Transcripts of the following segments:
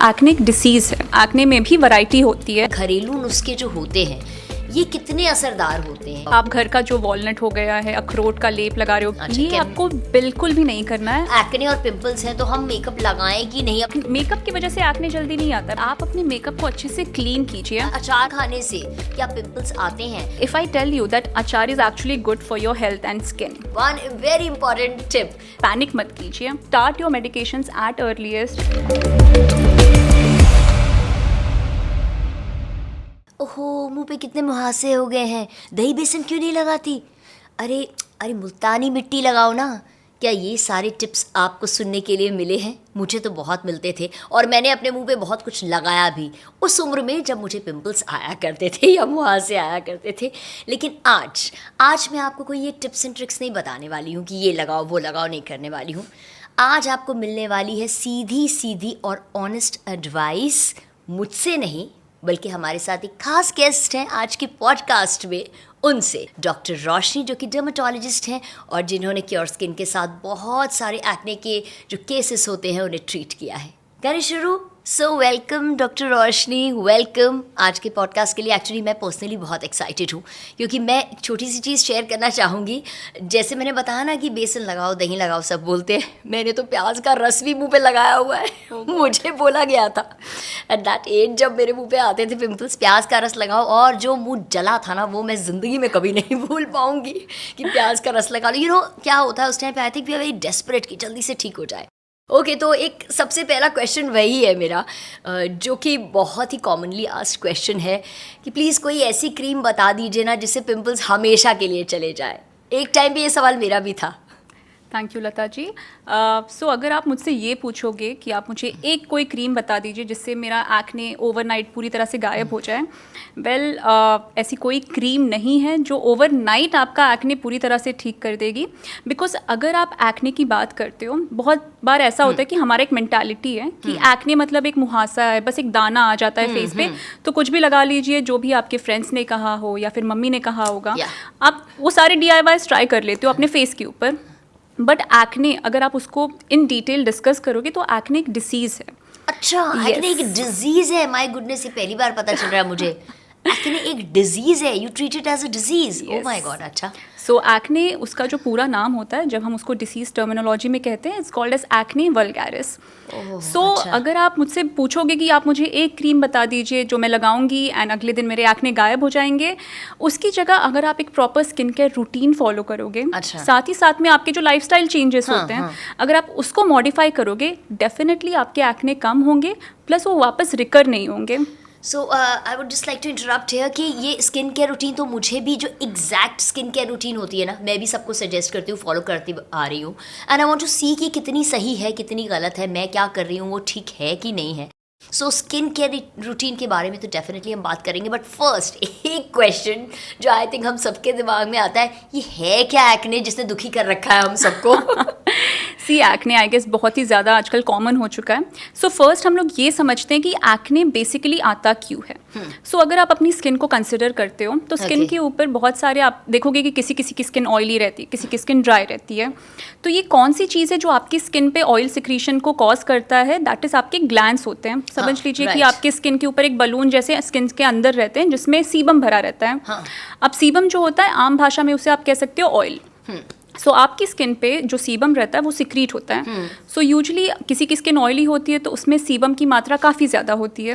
Acne एक disease है। Acne में भी वैरायटी होती है। घरेलू नुस्खे जो होते हैं ये कितने असरदार होते हैं? आप घर का जो वॉलनट हो गया है, अखरोट का लेप लगा रहे हो, अच्छा, ये आपको बिल्कुल भी नहीं करना है। एक्ने और पिंपल्स हैं तो हम मेकअप लगाएं कि नहीं? मेकअप की वजह से एक्ने जल्दी नहीं आता। आप अपने मेकअप को अच्छे से क्लीन कीजिए। अचार खाने से क्या पिंपल्स आते हैं? If I tell you that achar is actually good for your health and skin. One very important tip, panic मत कीजिए। Start your medications at earliest. ओहो मुंह पे कितने मुहासे हो गए हैं, दही बेसन क्यों नहीं लगाती? अरे अरे मुल्तानी मिट्टी लगाओ ना। क्या ये सारे टिप्स आपको सुनने के लिए मिले हैं? मुझे तो बहुत मिलते थे और मैंने अपने मुंह पे बहुत कुछ लगाया भी उस उम्र में जब मुझे पिंपल्स आया करते थे या मुहासे आया करते थे। लेकिन आज मैं आपको कोई ये टिप्स एंड ट्रिक्स नहीं बताने वाली हूँ कि ये लगाओ वो लगाओ, नहीं करने वाली हूँ। आज आपको मिलने वाली है सीधी सीधी और ऑनेस्ट एडवाइस, मुझसे नहीं बल्कि हमारे साथ एक खास गेस्ट हैं आज के पॉडकास्ट में, उनसे। डॉक्टर रोशनी जो कि डर्मेटोलॉजिस्ट हैं और जिन्होंने क्योर स्किन के साथ बहुत सारे एक्ने के जो केसेस होते हैं उन्हें ट्रीट किया है। करें शुरू। सो वेलकम डॉक्टर रोशनी, वेलकम आज के पॉडकास्ट के लिए। एक्चुअली मैं पर्सनली बहुत एक्साइटेड हूँ क्योंकि मैं एक छोटी सी चीज़ शेयर करना चाहूँगी। जैसे मैंने बताया ना कि बेसन लगाओ दही लगाओ सब बोलते हैं, मैंने तो प्याज का रस भी मुंह पे लगाया हुआ है। मुझे बोला गया था एट दैट एज जब मेरे मुंह पे आते थे पिंपल्स, प्याज का रस लगाओ, और जो मुंह जला था ना वो मैं ज़िंदगी में कभी नहीं भूल पाऊँगी कि प्याज का रस लगा लो। यू नो क्या होता है उस टाइम पे, I think we are very desperate कि जल्दी से ठीक हो जाए। ओके तो एक सबसे पहला क्वेश्चन वही है मेरा, जो कि बहुत ही कॉमनली आस्क्ड क्वेश्चन है कि प्लीज़ कोई ऐसी क्रीम बता दीजिए ना जिससे पिंपल्स हमेशा के लिए चले जाए। एक टाइम पे ये सवाल मेरा भी था। Thank you Lata ji. सो अगर आप मुझसे ये पूछोगे कि आप मुझे एक कोई क्रीम बता दीजिए जिससे मेरा एक्ने ओवरनाइट पूरी तरह से गायब हो जाए, वेल ऐसी कोई क्रीम नहीं है जो ओवरनाइट आपका एक्ने पूरी तरह से ठीक कर देगी। बिकॉज अगर आप एक्ने की बात करते हो, बहुत बार ऐसा होता है कि हमारा एक मेंटालिटी है कि एक्ने मतलब एक मुहासा है, बस एक दाना आ जाता है फेस पे तो कुछ भी लगा लीजिए, जो भी आपके फ्रेंड्स ने कहा हो या फिर मम्मी ने कहा होगा, आप वो सारे DIYs ट्राई कर लेते हो अपने फेस के ऊपर। बट एक्ने अगर आप उसको इन डिटेल डिस्कस करोगे तो एक्ने एक डिसीज़ है। अच्छा, एक्ने एक डिजीज है? माय गुडनेस, ये पहली बार पता चल रहा है मुझे। एक्ने एक डिजीज है, you treat it as a disease? Oh my God. अच्छा, सो एक्ने उसका जो पूरा नाम होता है, जब हम उसको डिसीज टर्मिनोलॉजी में कहते हैं, it's called as acne vulgaris. So अगर आप मुझसे पूछोगे कि आप मुझे एक क्रीम बता दीजिए जो मैं लगाऊंगी एंड अगले दिन मेरे एक्ने गायब हो जाएंगे, उसकी जगह अगर आप एक proper skin care routine follow करोगे, साथ ही साथ में आपके जो लाइफस्टाइल चेंजेस होते हैं अगर आप उसको मॉडिफाई करोगे, डेफिनेटली आपके एक्ने कम होंगे, प्लस वो वापस रिकर नहीं होंगे। So I would just like to interrupt here कि ये स्किन केयर रूटीन तो मुझे भी जो एग्जैक्ट स्किन केयर रूटीन होती है ना, मैं भी सबको सजेस्ट करती हूँ, फॉलो करती आ रही हूँ। एंड आई वांट टू सी कि कितनी सही है कितनी गलत है, मैं क्या कर रही हूँ वो ठीक है कि नहीं है। सो स्किन केयर रूटीन के बारे में तो डेफिनेटली हम बात करेंगे, बट फर्स्ट एक क्वेश्चन जो आई थिंक हम सबके दिमाग में आता है, ये है क्या एक्ने जिसने दुखी कर रखा है हम सबको? सी एक्ने आई गेस बहुत ही ज़्यादा आजकल कॉमन हो चुका है। सो फर्स्ट हम लोग ये समझते हैं कि एक्ने बेसिकली आता क्यों है। सो अगर आप अपनी स्किन को कंसिडर करते हो तो स्किन के ऊपर बहुत सारे आप देखोगे कि किसी किसी की स्किन ऑयली रहती है, किसी की स्किन ड्राई रहती है। तो ये कौन सी चीज़ है जो आपकी स्किन पे ऑयल सिक्रीशन को कॉज करता है? दैट इज़ आपके ग्लैंड्स होते हैं। समझ लीजिए कि आपके स्किन के ऊपर एक बलून जैसे स्किन के अंदर रहते हैं जिसमें सीबम भरा रहता है। अब सीबम जो होता है आम भाषा में उसे आप कह सकते हो ऑयल। सो आपकी स्किन पे जो सीबम रहता है वो सिक्रीट होता है। सो यूजुअली किसी की स्किन ऑयली होती है तो उसमें सीबम की मात्रा काफ़ी ज़्यादा होती है,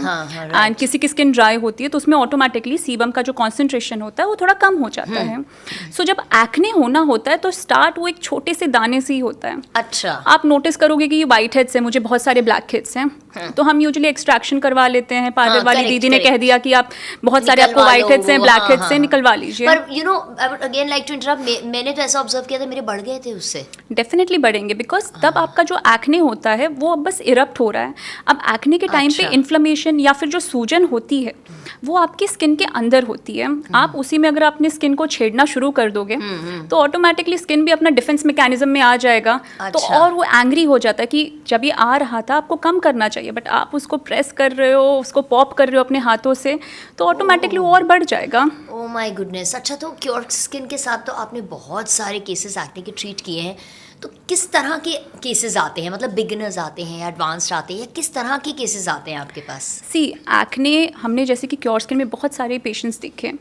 एंड किसी की स्किन ड्राई होती है तो उसमें ऑटोमेटिकली सीबम का जो कॉन्सेंट्रेशन होता है वो थोड़ा कम हो जाता है। सो जब एक्ने होना होता है तो स्टार्ट वो एक छोटे से दाने से ही होता है। अच्छा, आप नोटिस करोगे कि ये वाइट हेड्स हैं, मुझे बहुत सारे ब्लैक हेड्स हैं, तो हम यूजुअली एक्सट्रैक्शन करवा लेते हैं। पार्लर वाली दीदी ने कह दिया कि आप बहुत सारे आपको वाइट हेड्स हैं, ब्लैक हेड्स हैं, निकलवा लीजिए। पर you know I would again like to interrupt, मैंने तो ऐसा ऑब्जर्व किया था मेरे बढ़ गए थे उससे। डेफिनेटली बढ़ेंगे, बिकॉज तब आपका जो एक्ने होता है वो अब बस इरप्ट हो रहा है। अब एक्ने के टाइम पे इन्फ्लेमेशन या फिर जो सूजन होती है वो आपकी स्किन के अंदर होती है। आप उसी में अगर अपनी स्किन को छेड़ना शुरू कर दोगे तो ऑटोमेटिकली स्किन भी अपना डिफेंस मैकेनिज्म में आ जाएगा। तो और वो एंग्री हो जाता है कि जब ये आ रहा था आपको कम करना चाहिए, बट आप उसको प्रेस कर रहे हो, उसको पॉप कर रहे हो अपने हाथों से, तो ऑटोमेटिकली वो और बढ़ जाएगा। Oh my goodness. अच्छा, तो क्योर स्किन के साथ तो आपने बहुत सारे केसेस एक्ने के ट्रीट किए हैं, तो किस तरह के केसेस आते हैं, मतलब बिगिनर्स आते हैं, एडवांस्ड आते हैं, या किस तरह के केसेस आते हैं आपके पास? सी एक्ने हमने जैसे कि क्योर स्किन में बहुत सारे पेशेंट्स देखे,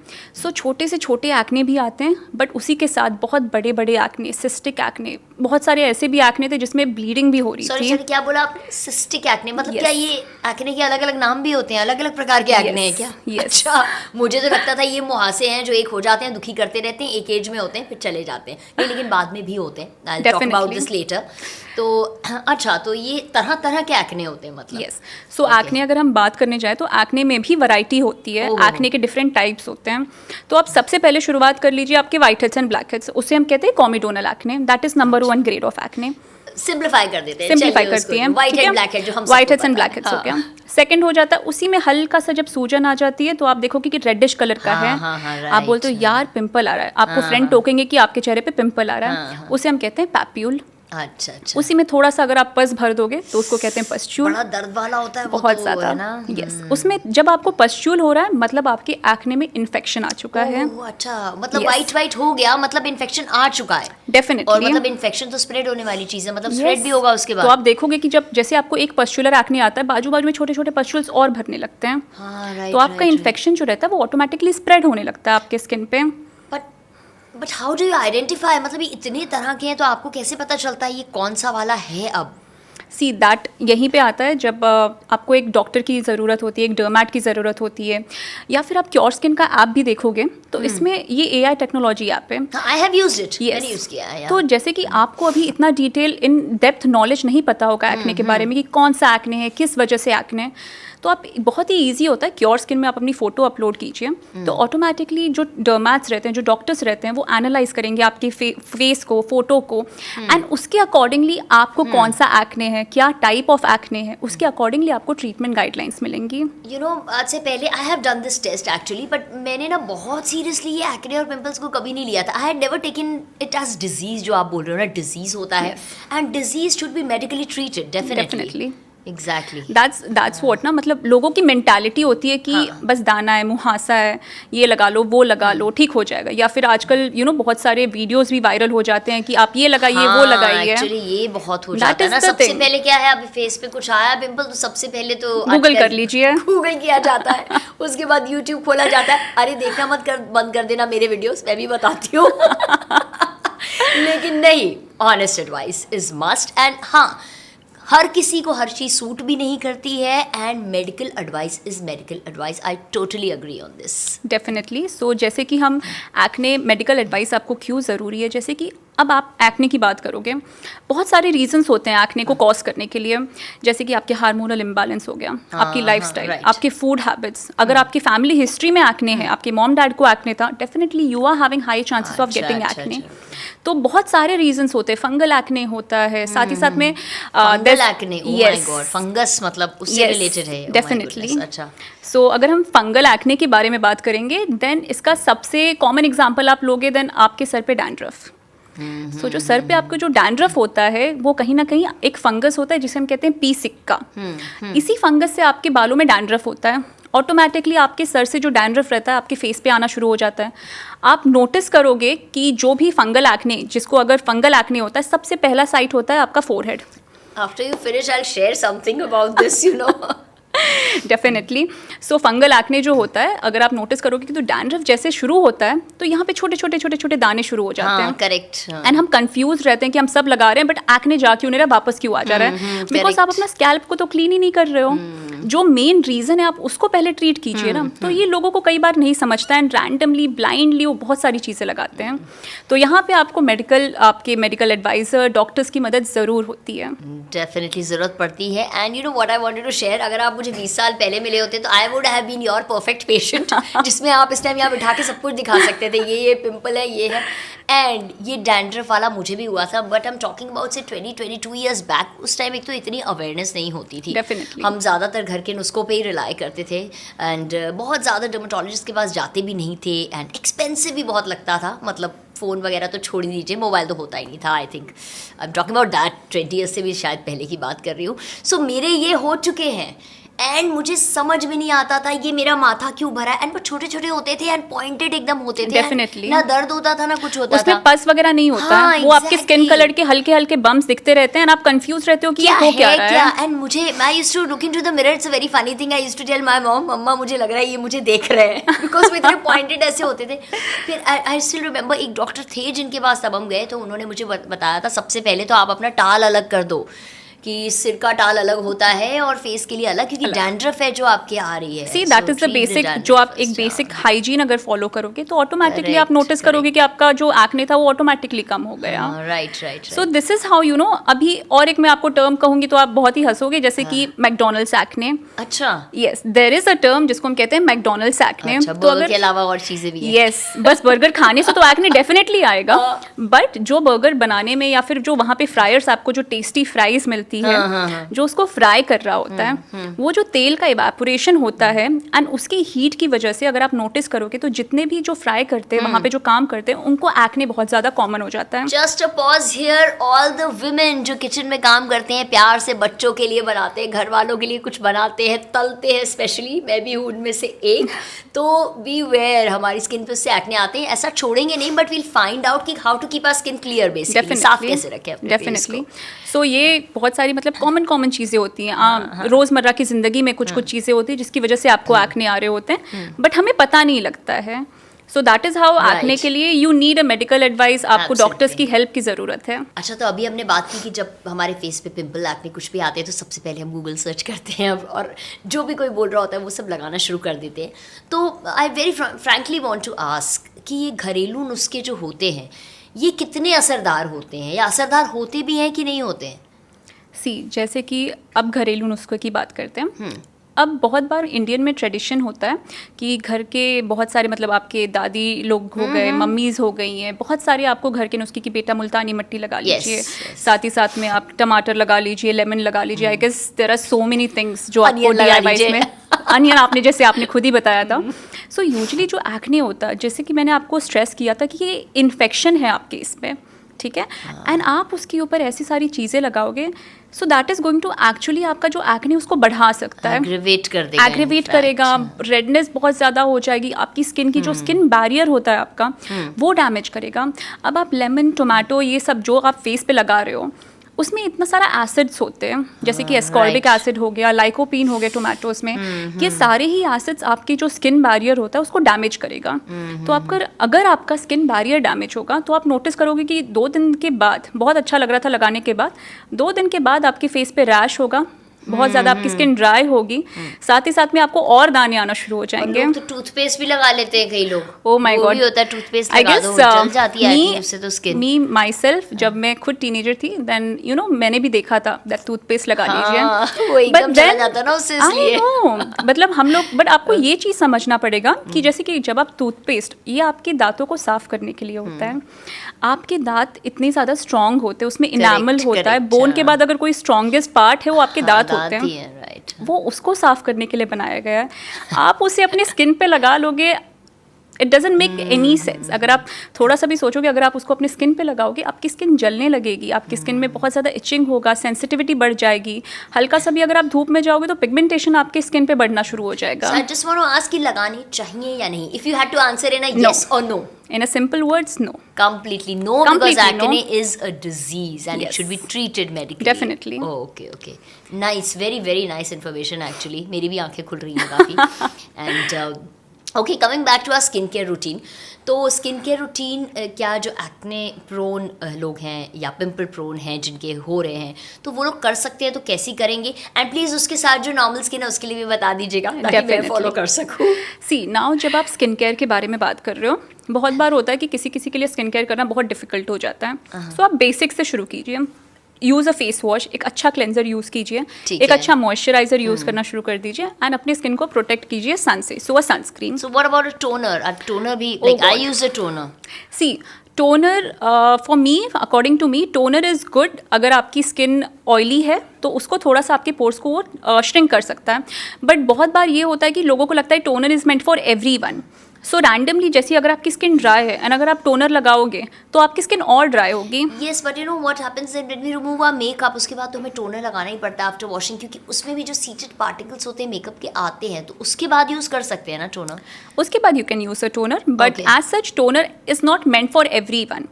सो छोटे से छोटे एक्ने भी आते हैं, बट उसी के साथ बहुत बड़े बड़े एक्ने, सिस्टिक एक्ने, बहुत सारे ऐसे भी एक्ने थे जिसमें ब्लीडिंग भी हो रही थी। सॉरी क्या बोला आपने? सिस्टिक एक्ने मतलब Yes. क्या ये एक्ने के अलग अलग नाम भी होते हैं, अलग अलग प्रकार के एक्ने हैं क्या? Yes. अच्छा, मुझे तो लगता था ये मुहासे हैं जो एक हो जाते हैं, दुखी करते रहते हैं, एक एज में होते हैं फिर चले जाते हैं, ये लेकिन बाद में भी होते हैं। I will talk about this later. तो अच्छा, तो ये तरह तरह के एक्ने होते हैं मतलब? यस। सो एक्ने अगर हम बात करने जाए तो एक्ने में भी वैरायटी होती है, एक्ने के डिफरेंट टाइप्स होते हैं। तो आप सबसे पहले शुरुआत कर लीजिए आपके white heads and black heads, उसे हम कहते हैं comedonal acne, that is number 1 grade of acne. Simplify कर देते हैं, सिंपलीफाई करती हैं, व्हाइट हेड ब्लैक हेड जो हम white heads and black heads हो गया। सेकंड हो जाता है उसी में हल्का सा जब सूजन आ जाती है तो आप देखोगे कि रेडिश कलर का है, आप बोलते हो यार पिंपल आ रहा है, आपको फ्रेंड टोकेंगे कि आपके चेहरे पे पिंपल आ रहा है, उसे हम कहते हैं पैप्यूल। अच्छा अच्छा। उसी में थोड़ा सा अगर आप पस भर दोगे तो उसको कहते हैं पस्ट्यूल। बड़ा दर्द वाला होता है वो, बहुत तो ज्यादा है ना? यस। उसमें जब आपको पस्ट्यूल हो रहा है मतलब आपके एक्ने में इन्फेक्शन आ चुका है। अच्छा, मतलब Yes. वाइट वाइट हो गया, मतलब इन्फेक्शन आ चुका है। और डेफिनेटली। मतलब इन्फेक्शन तो स्प्रेड होने वाली चीज है, मतलब स्प्रेड भी होगा उसके तो बाद। आप देखोगे कि जब जैसे आपको एक पस्ट्यूलर एक्ने आता है, बाजू बाजू में छोटे छोटे पस्ट्यूल्स और भरने लगते हैं, हाँ, राइट, तो आपका इन्फेक्शन जो रहता है वो ऑटोमेटिकली स्प्रेड होने लगता है आपके स्किन पे। But how do you identify, मतलब ये इतने तरह के हैं तो आपको कैसे पता चलता है ये कौन सा वाला है? अब सी दैट यहीं पे आता है जब आपको एक डॉक्टर की ज़रूरत होती है, एक डर्मैट की ज़रूरत होती है, या फिर आप क्योर स्किन का ऐप भी देखोगे तो इसमें ये AI टेक्नोलॉजी ऐप है। I have used it, Yes. मैंने यूज किया है। तो जैसे कि आपको अभी इतना डिटेल इन डेप्थ नॉलेज नहीं पता होगा एक्ने के बारे में कि कौन सा एक्ने है, किस वजह से एक्ने है, तो आप बहुत ही इजी होता है क्योर स्किन में आप अपनी फ़ोटो अपलोड कीजिए तो ऑटोमेटिकली जो डर्मैट्स रहते हैं, जो डॉक्टर्स रहते हैं, वो एनालाइज करेंगे आपके फेस को, फोटो को, एंड उसके अकॉर्डिंगली आपको कौन सा एक्ने है, क्या टाइप ऑफ एक्ने है, उसके अकॉर्डिंगली आपको ट्रीटमेंट गाइडलाइंस मिलेंगी। यू नो, आज से पहले I have done this test actually, but मैंने ना बहुत सीरियसली ये एक्ने और पिंपल्स को कभी नहीं लिया था। I had never taken it as disease, जो आप बोल रहे हो ना, डिजीज होता है, and disease should be medically treated. Definitely exactly, that's what ना, मतलब लोगों की मेंटालिटी होती है कि बस दाना है, मुहासा है, ये लगा लो, वो लगा लो, ठीक हो जाएगा। या फिर आजकल बहुत सारे वीडियोस भी वायरल हो जाते हैं कि आप ये लगाइए, वो लगाइए। एक्चुअली ये बहुत हो जाता है ना। सबसे पहले क्या है, अभी फेस पे कुछ आया पिंपल तो सबसे पहले तो गूगल कर लीजिए, गूगल किया जाता है, उसके बाद यूट्यूब खोला जाता है, अरे देखना मत कर, बंद कर देना मेरे वीडियोस, मैं भी बताती हूँ। लेकिन नहीं, honest advice is must. And हाँ, हर किसी को हर चीज़ सूट भी नहीं करती है, and medical advice is medical advice. I totally agree on this. Definitely. So जैसे कि हम एक्ने मेडिकल एडवाइस आपको क्यों ज़रूरी है, जैसे कि अब आप एक्ने की बात करोगे, बहुत सारे रीजंस होते हैं एक्ने को कॉज करने के लिए, जैसे कि आपके हार्मोनल इम्बैलेंस हो गया, आपकी लाइफस्टाइल, आपके फूड हैबिट्स। अगर आपकी फैमिली हिस्ट्री में एक्ने है, आपके मॉम डैड को एक्ने था, definitely you are having high chances of getting acne. तो बहुत सारे रीजंस होते हैं, फंगल एक्ने होता है, साथ ही साथ में fungal acne, oh my God, fungus मतलब उससे रिलेटेड है? डेफिनेटली। अच्छा, सो अगर हम फंगल एक्ने के बारे में बात करेंगे, देन इसका सबसे कॉमन एग्जांपल आप लोगे, देन आपके सर पे डैंड्रफ। सो जो सर पे आपको जो डैंड्रफ होता है वो कहीं ना कहीं एक फंगस होता है जिसे हम कहते हैं पी सिक्का। इसी फंगस से आपके बालों में डैंड्रफ होता है, ऑटोमेटिकली आपके सर से जो डैंड्रफ रहता है आपके फेस पे आना शुरू हो जाता है। आप नोटिस करोगे कि जो भी फंगल एक्ने, जिसको अगर फंगल एक्ने होता है, सबसे पहला साइट होता है आपका forehead. After you finish I will share something about this, you know. Definitely. So fungal acne जो होता है, अगर आप नोटिस करोगे कि तो डैंड्रफ जैसे शुरू होता है तो यहाँ पे छोटे छोटे छोटे छोटे दाने शुरू हो जाते हैं। करेक्ट। एंड हम कंफ्यूज रहते हैं कि हम सब लगा रहे हैं बट एक्ने जा क्यों नहीं रहा, वापस क्यों आ जा रहा है, बिकॉज आप अपना स्कैल्प को तो क्लीन ही नहीं कर रहे हो। जो मेन रीजन है आप उसको पहले ट्रीट कीजिए ना। तो ये लोगों को कई बार नहीं समझता है, रैंडमली ब्लाइंडली वो बहुत सारी चीज़ें लगाते हैं। तो यहाँ पे आपको आपके मेडिकल एडवाइजर, डॉक्टर्स की मदद ज़रूर होती है। डेफिनेटली ज़रूरत पड़ती है। And you know what I wanted to share, अगर आप मुझे 20 साल पहले मिले होते तो I would have been your perfect patient, जिसमें आप इस टाइम यहाँ बिठा के सब कुछ दिखा सकते थे, ये पिंपल है, ये है। एंड ये डैंड्रफ वाला मुझे भी हुआ था, but I am talking about से 20-22 ईयर्स बैक। उस टाइम एक तो इतनी अवेयरनेस नहीं होती थी। Definitely. हम ज़्यादातर घर के नुस्खों पे ही रिलाई करते थे, एंड बहुत ज़्यादा डर्मेटोलॉजिस्ट के पास जाते भी नहीं थे, एंड एक्सपेंसिव भी बहुत लगता था। मतलब फ़ोन वगैरह तो छोड़ ही दीजिए, मोबाइल तो होता ही नहीं था। आई think I am talking about that 20 years से भी शायद पहले की बात कर रही हूँ। सो मेरे ये हो चुके हैं, एंड मुझे समझ में नहीं आता था ये मेरा माथा क्यों भरा है, एंड वो छोटे छोटे होते थे एंड पॉइंटेड एकदम होते थे, Definitely. ना दर्द होता था ना कुछ होता उसमें था। पस वगैरह नहीं होता हाँ, है, वो आपके स्किन exactly. कलर के हल्के हल्के बम्स दिखते रहते हैं और आप कंफ्यूज रहते हो कि ये हो क्या रहा है। एंड मुझे I used to look into the mirror, it's a very funny thing, I used to tell my mom, मम्मा मुझे लग रहा है ये मुझे देख रहे हैं बिकॉज वो इतने पॉइंटेड ऐसे होते थे। फिर आई स्टिल रिमेंबर एक डॉक्टर थे जिनके पास तब हम गए, तो उन्होंने मुझे बताया था सबसे पहले तो आप अपना टाल अलग कर दो, कि सिर का टाल अलग होता है और फेस के लिए अलग, क्योंकि डैंड्रफ है जो आपके आ रही है। See that is the basic, जो आप एक बेसिक हाइजीन अगर फॉलो करोगे तो ऑटोमेटिकली आप नोटिस करोगे कि आपका जो एक्ने था वो ऑटोमेटिकली कम हो गया। Right. So this is how you know. अभी और एक मैं आपको टर्म कहूंगी तो आप बहुत ही हंसोगे, जैसे कि मैकडोनल्ड्स एक्ने। अच्छा, yes, there is a term जिसको हम कहते हैं मैकडोनल्ड्स एक्ने। अच्छा, तो अगर के अलावा और चीजें भी हैं। यस, बस बर्गर खाने से तो एक्ने डेफिनेटली आएगा, बट जो बर्गर बनाने में या फिर जो वहाँ पे फ्रायर्स आपको जो टेस्टी फ्राइज मिलती है, जो उसको फ्राई कर रहा होता है, वो जो तेल का इवेपोरेशन होता है एंड उसकी हीट की वजह से अगर आप नोटिस करोगे तो जितने भी जो फ्राई करते हैं वहाँ पे जो काम करते हैं उनको एक्ने बहुत ज्यादा कॉमन हो जाता है। Just a pause here, all the women जो किचन में काम करते हैं, प्यार से बच्चों के लिए बनाते हैं, घर वालों के लिए कुछ बनाते हैं, तलते हैं, स्पेशली मैं भी हूँ उनमें से एक, तो बी वेयर, हमारी स्किन पे उससे एक्ने आते हैं, ऐसा छोड़ेंगे नहीं, बट वील फाइंड आउट कि how to keep our skin clear, basically साफ कैसे रखें अपने फेस को। सो ये बहुत सारी मतलब कॉमन चीज़ें होती हैं, रोज़मर्रा की ज़िंदगी में कुछ चीज़ें होती हैं जिसकी वजह से आपको एक्ने आ रहे होते हैं, बट हमें पता नहीं लगता है। So that is how acne के लिए you need a medical advice, आपको डॉक्टर्स की हेल्प की ज़रूरत है। अच्छा, तो अभी हमने बात की कि जब हमारे फेस पे पिंपल, एक्ने कुछ भी आते हैं तो सबसे पहले हम गूगल सर्च करते हैं और जो भी कोई बोल रहा होता है वो सब लगाना शुरू कर देते हैं। तो I very frankly want to ask कि ये घरेलू नुस्खे जो होते हैं ये कितने असरदार होते हैं, या असरदार होते भी हैं कि नहीं होते हैं? जैसे कि अब घरेलू नुस्खों की बात करते हैं, अब बहुत बार इंडियन में ट्रेडिशन होता है कि घर के बहुत सारे मतलब आपके दादी लोग हो गए, मम्मीज़ हो गई हैं, बहुत सारे आपको घर के नुस्खे की बेटा मुल्तानी मिट्टी लगा लीजिए, साथ ही साथ में आप टमाटर लगा लीजिए, लेमन लगा लीजिए। I guess there are so many things जो आपको DIY में अनियन आपने जैसे आपने खुद ही बताया था। सो यूजुअली जो एक्ने होता है, जैसे कि मैंने आपको स्ट्रेस किया था कि ये इन्फेक्शन है आपके इसमें, ठीक है, एंड आप उसके ऊपर ऐसी सारी चीज़ें लगाओगे, so that is going to actually आपका जो एक्ने उसको बढ़ा सकता है, एग्रीवेट करेगा, रेडनेस बहुत ज़्यादा हो जाएगी, आपकी स्किन की जो स्किन बैरियर होता है आपका वो डैमेज करेगा। अब आप लेमन, टोमेटो, ये सब जो आप फेस पे लगा रहे हो उसमें इतना सारा एसिड्स होते हैं, जैसे कि एस्कॉर्बिक एसिड हो गया, लाइकोपीन हो गया टोमेटोज में, ये सारे ही एसिड्स आपकी जो स्किन बैरियर होता है उसको डैमेज करेगा। तो अगर आपका स्किन बैरियर डैमेज होगा तो आप नोटिस करोगे कि 2 दिन के बाद, बहुत अच्छा लग रहा था लगाने के बाद, 2 दिन के बाद आपके फेस पे रैश होगा, बहुत ज्यादा आपकी स्किन ड्राई होगी, साथ ही साथ में आपको और दाने आना शुरू हो जाएंगे। तो टूथपेस्ट भी लगा लेते हैं कई लोग। ओह माय गॉड, होता है टूथपेस्ट लगा दो, जल जाती है उससे तो स्किन। मी माई सेल्फ, जब मैं खुद टीनेजर थी, देन यू नो मैंने भी देखा था दैट टूथपेस्ट लगा लीजिए, वो एकदम चला जाता ना उससे, इसलिए मतलब हम लोग, बट आपको ये चीज समझना पड़ेगा कि जैसे कि जब आप टूथपेस्ट, ये आपके दांतों को साफ करने के लिए होता है, आपके दांत इतने ज्यादा स्ट्रांग होते हैं, उसमें इनामल होता है, बोन के बाद अगर कोई स्ट्रॉन्गेस्ट पार्ट है वो आपके दांत होते हैं, वो उसको साफ करने के लिए बनाया गया है। आप उसे अपने स्किन पे लगा लोगे, it doesn't make any sense. अगर आप थोड़ा सा भी सोचोगे, अगर आप उसको अपने स्किन पे लगाओगे, आपकी स्किन जलने लगेगी, आपकी स्किन में बहुत ज़्यादा इचिंग होगा, सेंसिटिविटी बढ़ जाएगी, हल्का सा भी अगर आप धूप में जाओगे तो पिगमेंटेशन आपके स्किन पे बढ़ना शुरू हो जाएगा। So I just want to ask कि लगानी चाहिए या नहीं? If you had to answer in a yes or no. In a simple words, no. Completely no, because acne is a disease and it should be treated medically. Definitely. Oh, okay. Nice, very nice information actually. मेरी भी आंखें खुल रही हैं काफ़ी. And okay, coming back to our skin care routine. तो skin care routine क्या जो एक्ने प्रोन लोग हैं या पिंपल प्रोन हैं जिनके हो रहे हैं, तो वो लोग कर सकते हैं, तो कैसी करेंगे? एंड प्लीज़ उसके साथ जो नॉर्मल स्किन है उसके लिए भी बता दीजिएगा ताकि मैं फॉलो कर सकूँ। सी नाउ, जब आप स्किन केयर के बारे में बात कर रहे हो, बहुत बार होता है कि किसी के लिए स्किन केयर करना बहुत डिफिकल्ट हो जाता है, तो आप बेसिक से शुरू कीजिए। यूज़ अ फेस वॉश, एक अच्छा क्लेंजर यूज़ कीजिए, एक अच्छा मॉइस्चराइजर यूज़ करना शुरू कर दीजिए, एंड अपने स्किन को प्रोटेक्ट कीजिए सन से। So a sunscreen. So what about a toner? Toner भी, like I use a toner. See toner, for me, according to me, toner is good. अगर आपकी स्किन ऑयली है तो उसको थोड़ा सा आपके पोर्स को वो श्रिंक कर सकता है, बट बहुत बार ये होता है कि लोगों को लगता है toner is meant for everyone. So randomly जैसे अगर आपकी स्किन ड्राई है एंड अगर आप टोनर लगाओगे तो आपकी स्किन और ड्राई होगी. Yes, but you know what happens when we remove our makeup, उसके बाद तो हमें टोनर लगाना ही पड़ता है आफ्टर वॉशिंग, क्योंकि उसमें भी जो सीटेड पार्टिकल्स होते हैं मेकअप के आते हैं, तो उसके बाद यूज़ कर सकते हैं ना टोनर. उसके बाद you can use a toner, but as such toner is not meant for everyone.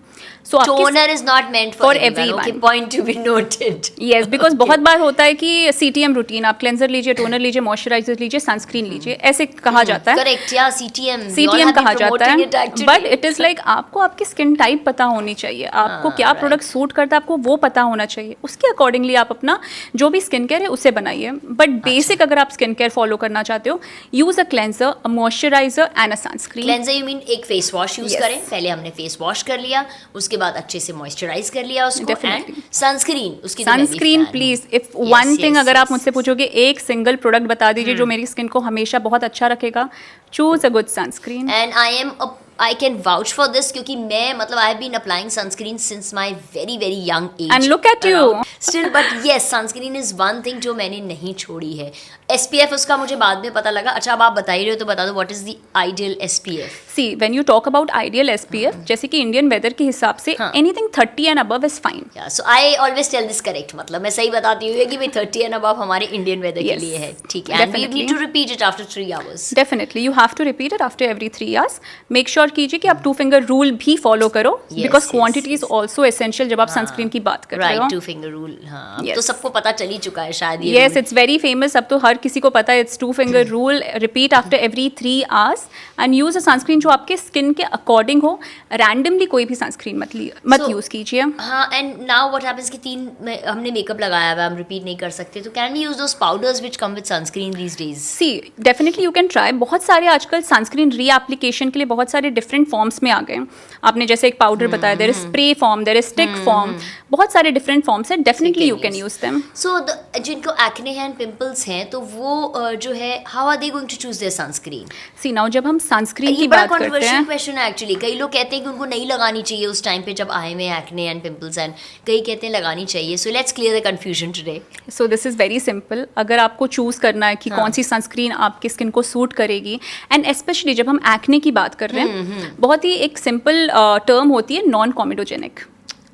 So toner is not meant for everyone. Okay, point to be noted. Yes, because बहुत बार होता है कि CTM रूटीन, आप cleanser लीजिए, toner लीजिए, moisturiser लीजिए, sunscreen लीजिए, ऐसे कहा जाता है. करेक्ट, या CTM कहा जाता है. बट इट इज लाइक आपको आपकी स्किन टाइप पता होनी चाहिए, आपको क्या प्रोडक्ट सूट करता है आपको वो पता होना चाहिए. उसके अकॉर्डिंगली आप अपना जो भी स्किन केयर है उसे बनाइए. बट बेसिक अगर आप स्किन केयर फॉलो करना चाहते हो, use a cleanser, a moisturiser and a sunscreen. Cleanser you mean एक फेस वॉश यूज करें. पहले हमने फेस वॉश कर लिया, उसके बाद अच्छे से मॉइस्चराइज कर लिया उसको, एंड सनस्क्रीन. उसकी sunscreen please, if one thing अगर आप मुझसे पूछोगे एक सिंगल प्रोडक्ट बता दीजिए जो मेरी स्किन को हमेशा बहुत अच्छा रखेगा, choose a good sunscreen. And I can vouch for this क्योंकि मैं मतलब I have been applying sunscreen since my very very young age. And look at you. Still, but yes, sunscreen is one thing जो मैंने नहीं छोड़ी है. SPF उसका मुझे बाद में पता लगा. अच्छा, अब आप बता ही रहे हो तो बता दो, what is the ideal SPF? See, when you talk about ideal SPF, जैसे कि इंडियन वेदर के हिसाब से anything 30 and above is fine. Yeah, so I always tell this correct. मतलब मैं सही बताती हूँ कि भाई 30 and above हमारे इंडियन वेदर के लिए है. ठीक है. And we need to repeat it after 3 hours. Definitely, you have to repeat it after every 3 hours. Make sure कीजिए कि आप 2 फिंगर रूल भी फॉलो करो, because quantity is also essential जब आप सनस्क्रीन की बात कर रहे हो. Right, 2 finger rule. हाँ, अब तो सबको पता चल ही चुका है शायद ये. यस, इट्स वेरी फेमस, अब तो हर किसी को पता है. It's 2 finger rule, repeat after every 3 hours and use a sunscreen जो आपके स्किन के अकॉर्डिंग हो. रैंडमली कोई भी सनस्क्रीन मत यूज कीजिए. हाँ, एंड नाउ व्हाट हैपेंस कि 3 हमने मेकअप लगाया हुआ, हम रिपीट नहीं कर सकते, तो can we use those powders which come with sunscreen these days? See, definitely you can try. बहुत सारे आजकल सनस्क्रीन री एप्लीकेशन के लिए बहुत सारे डिफरेंट फॉर्म्स में आ गए. आपने जैसे एक पाउडर बताया, there is spray form, there is stick form, बहुत सारे डिफरेंट फॉर्म्स हैं. Definitely you can use them. So जिनको एक्ने हैं एंड पिंपल्स हैं, तो वो जो है, how are they going to choose their sunscreen? See, now जब हम सनस्क्रीन की बात करते हैं, क्वेश्चन है एक्चुअली. कई लोग कहते हैं कि उनको नहीं लगानी चाहिए उस टाइम पे जब आए में एक्ने एंड पिंपल्स, एंड कई कहते हैं लगानी चाहिए. So let's clear the confusion today. So this is very simple. अगर आपको चूज करना है कि कौन सी सनस्क्रीन आपकी स्किन को सूट करेगी, एंड स्पेशली जब हम एक्ने की बात कर रहे हैं, बहुत ही एक सिंपल टर्म होती है non comedogenic.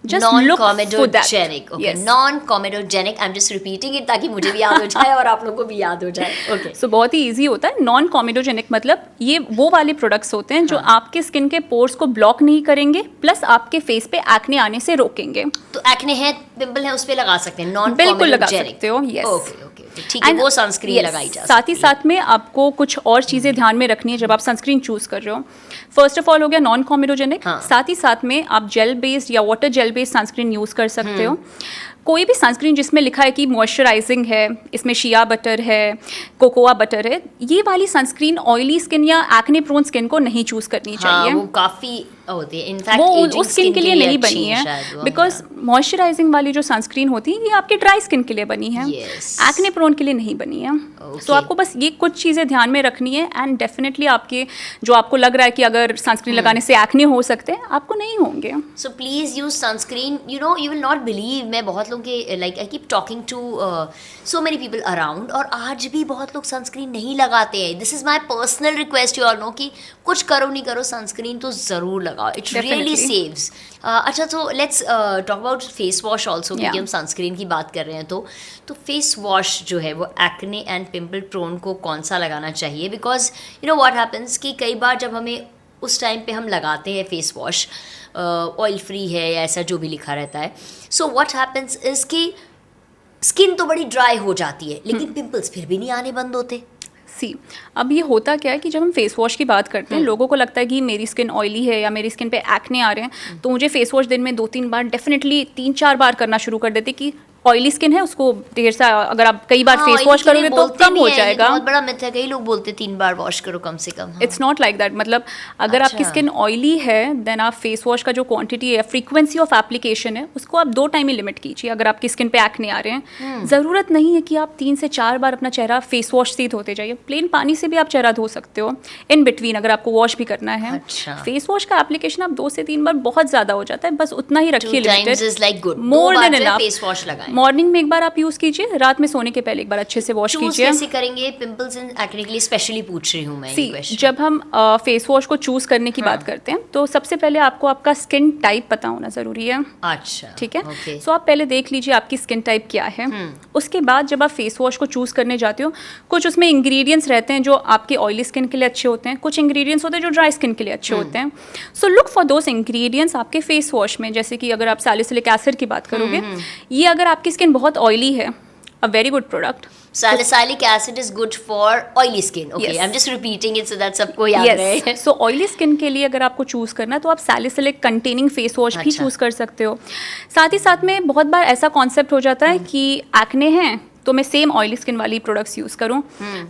Just look for that. Okay, yes. Non-comedogenic. I'm just repeating it ताकि मुझे भी याद हो जाए और आप लोगों को भी याद हो जाए. Okay. So बहुत ही easy होता है. Non-comedogenic मतलब ये वो वाले प्रोडक्ट्स होते हैं जो आपके स्किन के पोर्स को ब्लॉक नहीं करेंगे, प्लस आपके फेस पे एक्ने आने से रोकेंगे. तो एक्ने है, पिंपल है, उस पे लगा सकते हैं. बिल्कुल लगा सकते हो. Yes. Okay. ठीक है, वो सनस्क्रीन लगाई जा सकती है. साथ ही साथ में आपको कुछ और चीज़ें ध्यान में रखनी है जब आप सनस्क्रीन चूज कर रहे हो. फर्स्ट ऑफ ऑल हो गया नॉन कॉमेडोजेनिक. साथ ही साथ में आप जेल बेस्ड या water gel based sunscreen use कर सकते हो. कोई भी सनस्क्रीन जिसमें लिखा है कि मॉइस्चराइजिंग है, इसमें शिया बटर है, कोकोआ बटर है, ये वाली सनस्क्रीन ऑयली स्किन या एक्ने प्रोन स्किन को नहीं चूज करनी चाहिए. वो काफी होती है, इनफैक्ट वो उस स्किन के लिए नहीं बनी है, बिकॉज मॉइस्चराइजिंग वाली जो सनस्क्रीन होती है ये आपके ड्राई स्किन के लिए बनी है, एक्ने प्रोन के लिए नहीं बनी है. तो आपको बस ये कुछ चीज़ें ध्यान में रखनी है, एंड डेफिनेटली आपके जो आपको लग रहा है कि अगर सनस्क्रीन लगाने से एक्ने हो सकते हैं, आपको नहीं होंगे. So please use sunscreen. You know, you will not believe, मैं बहुत लोगों के like I keep talking to so many people around, और आज भी बहुत लोग सनस्क्रीन नहीं लगाते हैं. This is my personal request, you all know, कि कुछ करो नहीं करो, सनस्क्रीन तो ज़रूर लगाओ. It really saves. अच्छा, तो let's talk about face wash also, क्योंकि हम सनस्क्रीन की बात कर रहे हैं. तो फेस वॉश जो है वो एक्ने एंड पिंपल प्रोन को कौन सा लगाना चाहिए? Because you know what happens कि कई बार जब हमें उस टाइम पे हम लगाते हैं फेस वॉश, ऑयल फ्री है या ऐसा जो भी लिखा रहता है, सो व्हाट हैपन्स इज़ कि स्किन तो बड़ी ड्राई हो जाती है, लेकिन पिंपल्स फिर भी नहीं आने बंद होते. सी, अब ये होता क्या है कि जब हम फेस वॉश की बात करते हैं, लोगों को लगता है कि मेरी स्किन ऑयली है या मेरी स्किन पे एक्ने आ रहे हैं, तो मुझे फेस वॉश दिन में 2-3 बार, डेफिनेटली 3-4 बार करना शुरू कर देते कि ऑयली स्किन है, उसको ढेर सा अगर आप कई बार फेस वॉश करोगे तो कम हो जाएगा. बहुत बड़ा मिथ है, कई लोग बोलते 3 बार वॉश करो कम से कम. It's not like that. मतलब अगर आपकी स्किन ऑयली है, देन आप फेस वॉश का जो क्वांटिटी है, फ्रीक्वेंसी ऑफ एप्लीकेशन है, उसको आप 2 टाइम ही लिमिट कीजिए. अगर आपकी स्किन पे एक्ने आ रहे हैं, ज़रूरत नहीं है कि आप 3 से 4 बार अपना चेहरा फेस वॉश से धोते जाइए. प्लेन पानी से भी आप चेहरा धो सकते हो इन बिटवीन, अगर आपको वॉश भी करना है. फेस वॉश का एप्लीकेशन आप 2 से 3 बार बहुत ज़्यादा हो जाता है, बस उतना ही रखिए. Limited, more than enough. Face wash लगाएं. है? मॉर्निंग में एक बार आप यूज कीजिए, रात में सोने के पहले एक बार अच्छे से वॉश चूज कीजिए। कैसे करेंगे? पिंपल्स एंड एक्ने के लिए स्पेशली पूछ रही हूँ मैं ये क्वेश्चन। जब हम फेस वॉश को चूज करने की बात करते हैं तो सबसे पहले आपको आपका स्किन टाइप पता होना जरूरी है। अच्छा, ठीक है, okay. सो आप पहले देख लीजिए आपकी स्किन टाइप क्या है। उसके बाद जब आप फेस वॉश को चूज करने जाते हो, कुछ उसमें इंग्रेडिएंट्स रहते हैं जो आपके ऑयली स्किन के लिए अच्छे होते हैं, कुछ इंग्रेडिएंट्स होते हैं जो ड्राई स्किन के लिए अच्छे होते हैं। So look for those ingredients आपके फेस वॉश में। जैसे कि अगर आप सैलिसिलिक एसिड की बात करोगे, ये अगर आपकी स्किन बहुत ऑयली है, अ very good product. Salicylic acid is good for oily skin. Okay, Yes. I'm just repeating it so that सबको याद रहे। सो ऑयली स्किन के लिए अगर आपको चूज करना है तो आप सैलिसिलिक कंटेनिंग फेस वॉश भी अच्छा। चूज कर सकते हो। साथ ही साथ में बहुत बार ऐसा कॉन्सेप्ट हो जाता है कि एक्ने हैं तो मैं सेम ऑयली स्किन वाली प्रोडक्ट्स यूज करूं,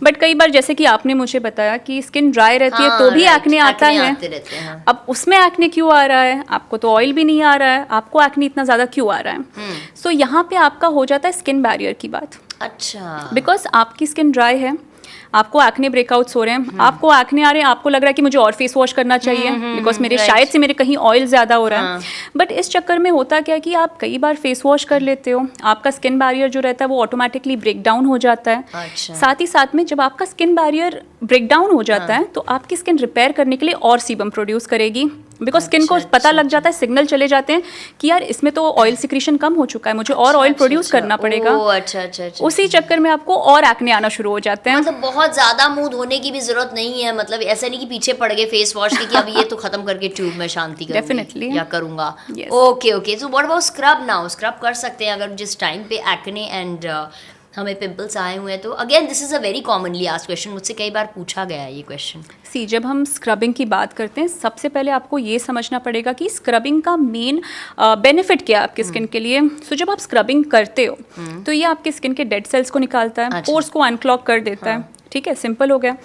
बट कई बार जैसे कि आपने मुझे बताया कि स्किन ड्राई रहती है तो भी एक्ने आता है। अब उसमें एक्ने क्यों आ रहा है? आपको तो ऑयल भी नहीं आ रहा है, आपको एक्ने इतना ज्यादा क्यों आ रहा है? सो यहाँ पे आपका हो जाता है स्किन बैरियर की बात। अच्छा, बिकॉज आपकी स्किन ड्राई है, आपको एक्ने ब्रेकआउट्स हो रहे हैं, आपको एक्ने आ रहे हैं, आपको लग रहा है कि मुझे और फेस वॉश करना चाहिए बिकॉज मेरे शायद से मेरे कहीं ऑयल ज़्यादा हो रहा है। बट इस चक्कर में होता क्या है कि आप कई बार फेस वॉश कर लेते हो, आपका स्किन बैरियर जो रहता है वो ऑटोमेटिकली ब्रेक डाउन हो जाता है। अच्छा। साथ ही साथ में जब आपका स्किन बैरियर ब्रेक डाउन हो जाता है तो आपकी स्किन रिपेयर करने के लिए और सीबम प्रोड्यूस करेगी, बिकॉज स्किन को पता लग जाता है, सिग्नल चले जाते हैं कि यार इसमें तो ऑयल सिक्रीशन कम हो चुका है, मुझे और ऑयल प्रोड्यूस करना पड़ेगा। अच्छा। उसी चक्कर में आपको और एक्ने आना शुरू हो जाते हैं। मतलब बहुत ज्यादा मुंह धोने की भी जरूरत नहीं है, मतलब ऐसा नहीं कि पीछे पड़ गए फेस वॉश की कि अब ये तो खत्म करके ट्यूब में शांति करूंगी Definitely. या करूंगा। Yes. Okay, so what about scrub now? Scrub कर सकते हैं अगर जिस टाइम पे एक्ने एंड हमें पिंपल्स आए हुए हैं तो? Again this is a very commonly asked question, मुझसे कई बार पूछा गया है ये क्वेश्चन। जब हम स्क्रबिंग की बात करते हैं सबसे पहले आपको ये समझना पड़ेगा कि स्क्रबिंग का मेन बेनिफिट क्या है आपकी स्किन के लिए। जब आप स्क्रबिंग करते हो तो ये आपकी स्किन के डेड सेल्स को निकालता है, अच्छा। पोर्स को अनक्लॉग कर देता है। ठीक है, सिंपल हो गया।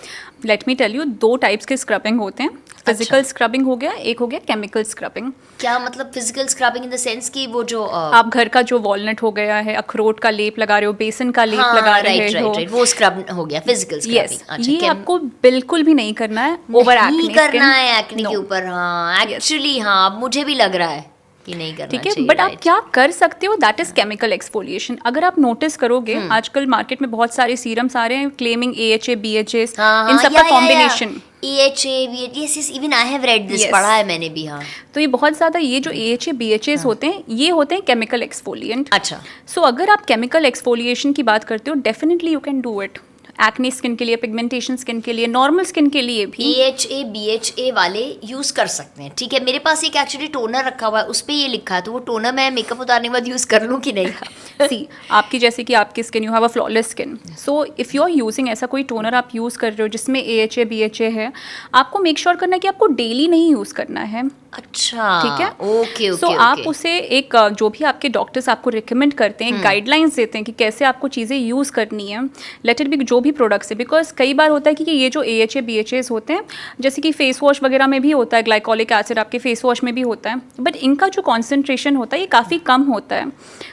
Let me tell you, 2 types के स्क्रबिंग होते हैं। फिजिकल स्क्रबिंग हो गया, एक हो गया केमिकल स्क्रबिंग। क्या मतलब physical scrubbing in the sense कि वो जो आप घर का जो वॉलनट हो गया है, अखरोट का लेप लगा रहे हो, बेसन का लेप लगा रहे हो, राइट, वो स्क्रब हो गया फिजिकल स्क्रबिंग। ये आपको बिल्कुल भी नहीं करना है ओवर एक्ने, नहीं करना है एक्ने के ऊपर। हाँ, एक्चुअली हाँ, मुझे भी लग रहा है कि नहीं करना ठीक है। चाहिए। बट आप क्या कर सकते हो, दैट इज केमिकल एक्सफोलिएशन। अगर आप नोटिस करोगे आजकल मार्केट में बहुत सारे सीरम्स आ रहे हैं क्लेमिंग AHA BHAs, इन सब का combination. AHA BHA, yes, even I have read this, पढ़ा है मैंने भी। हाँ, तो ये बहुत ज्यादा, ये जो AHA BHAs होते हैं ये होते हैं केमिकल एक्सफोलिएंट। अच्छा। सो अगर आप केमिकल एक्सफोलिएशन की बात करते हो, definitely you can do it. Acne skin के लिए, पिगमेंटेशन स्किन के लिए, नॉर्मल स्किन के लिए भी AHA BHA वाले यूज कर सकते हैं। ठीक है, मेरे पास एक एक्चुअली टोनर रखा हुआ है, उस पे ये लिखा है, तो वो टोनर मैं मेकअप उतारने के बाद यूज कर लूँ कि नहीं? सी आपकी जैसे कि आपकी skin, you have a flawless skin, so if you are using ऐसा कोई टोनर आप यूज कर रहे हो जिसमें AHA BHA है, आपको मेक श्योर करना है कि आपको डेली नहीं यूज करना है। अच्छा, ठीक है, ओके। सो आप उसे एक जो भी आपके डॉक्टर्स आपको रिकमेंड करते हैं, गाइडलाइंस देते हैं कि कैसे आपको चीज़ें यूज़ करनी है, लेट इट बी जो भी प्रोडक्ट्स है। बिकॉज कई बार होता है कि ये जो AHA BHAs होते हैं, जैसे कि फेस वॉश वगैरह में भी होता है, ग्लाइकोलिक एसिड आपके फेस वॉश में भी होता है, बट इनका जो कॉन्सेंट्रेशन होता है ये काफ़ी कम होता है।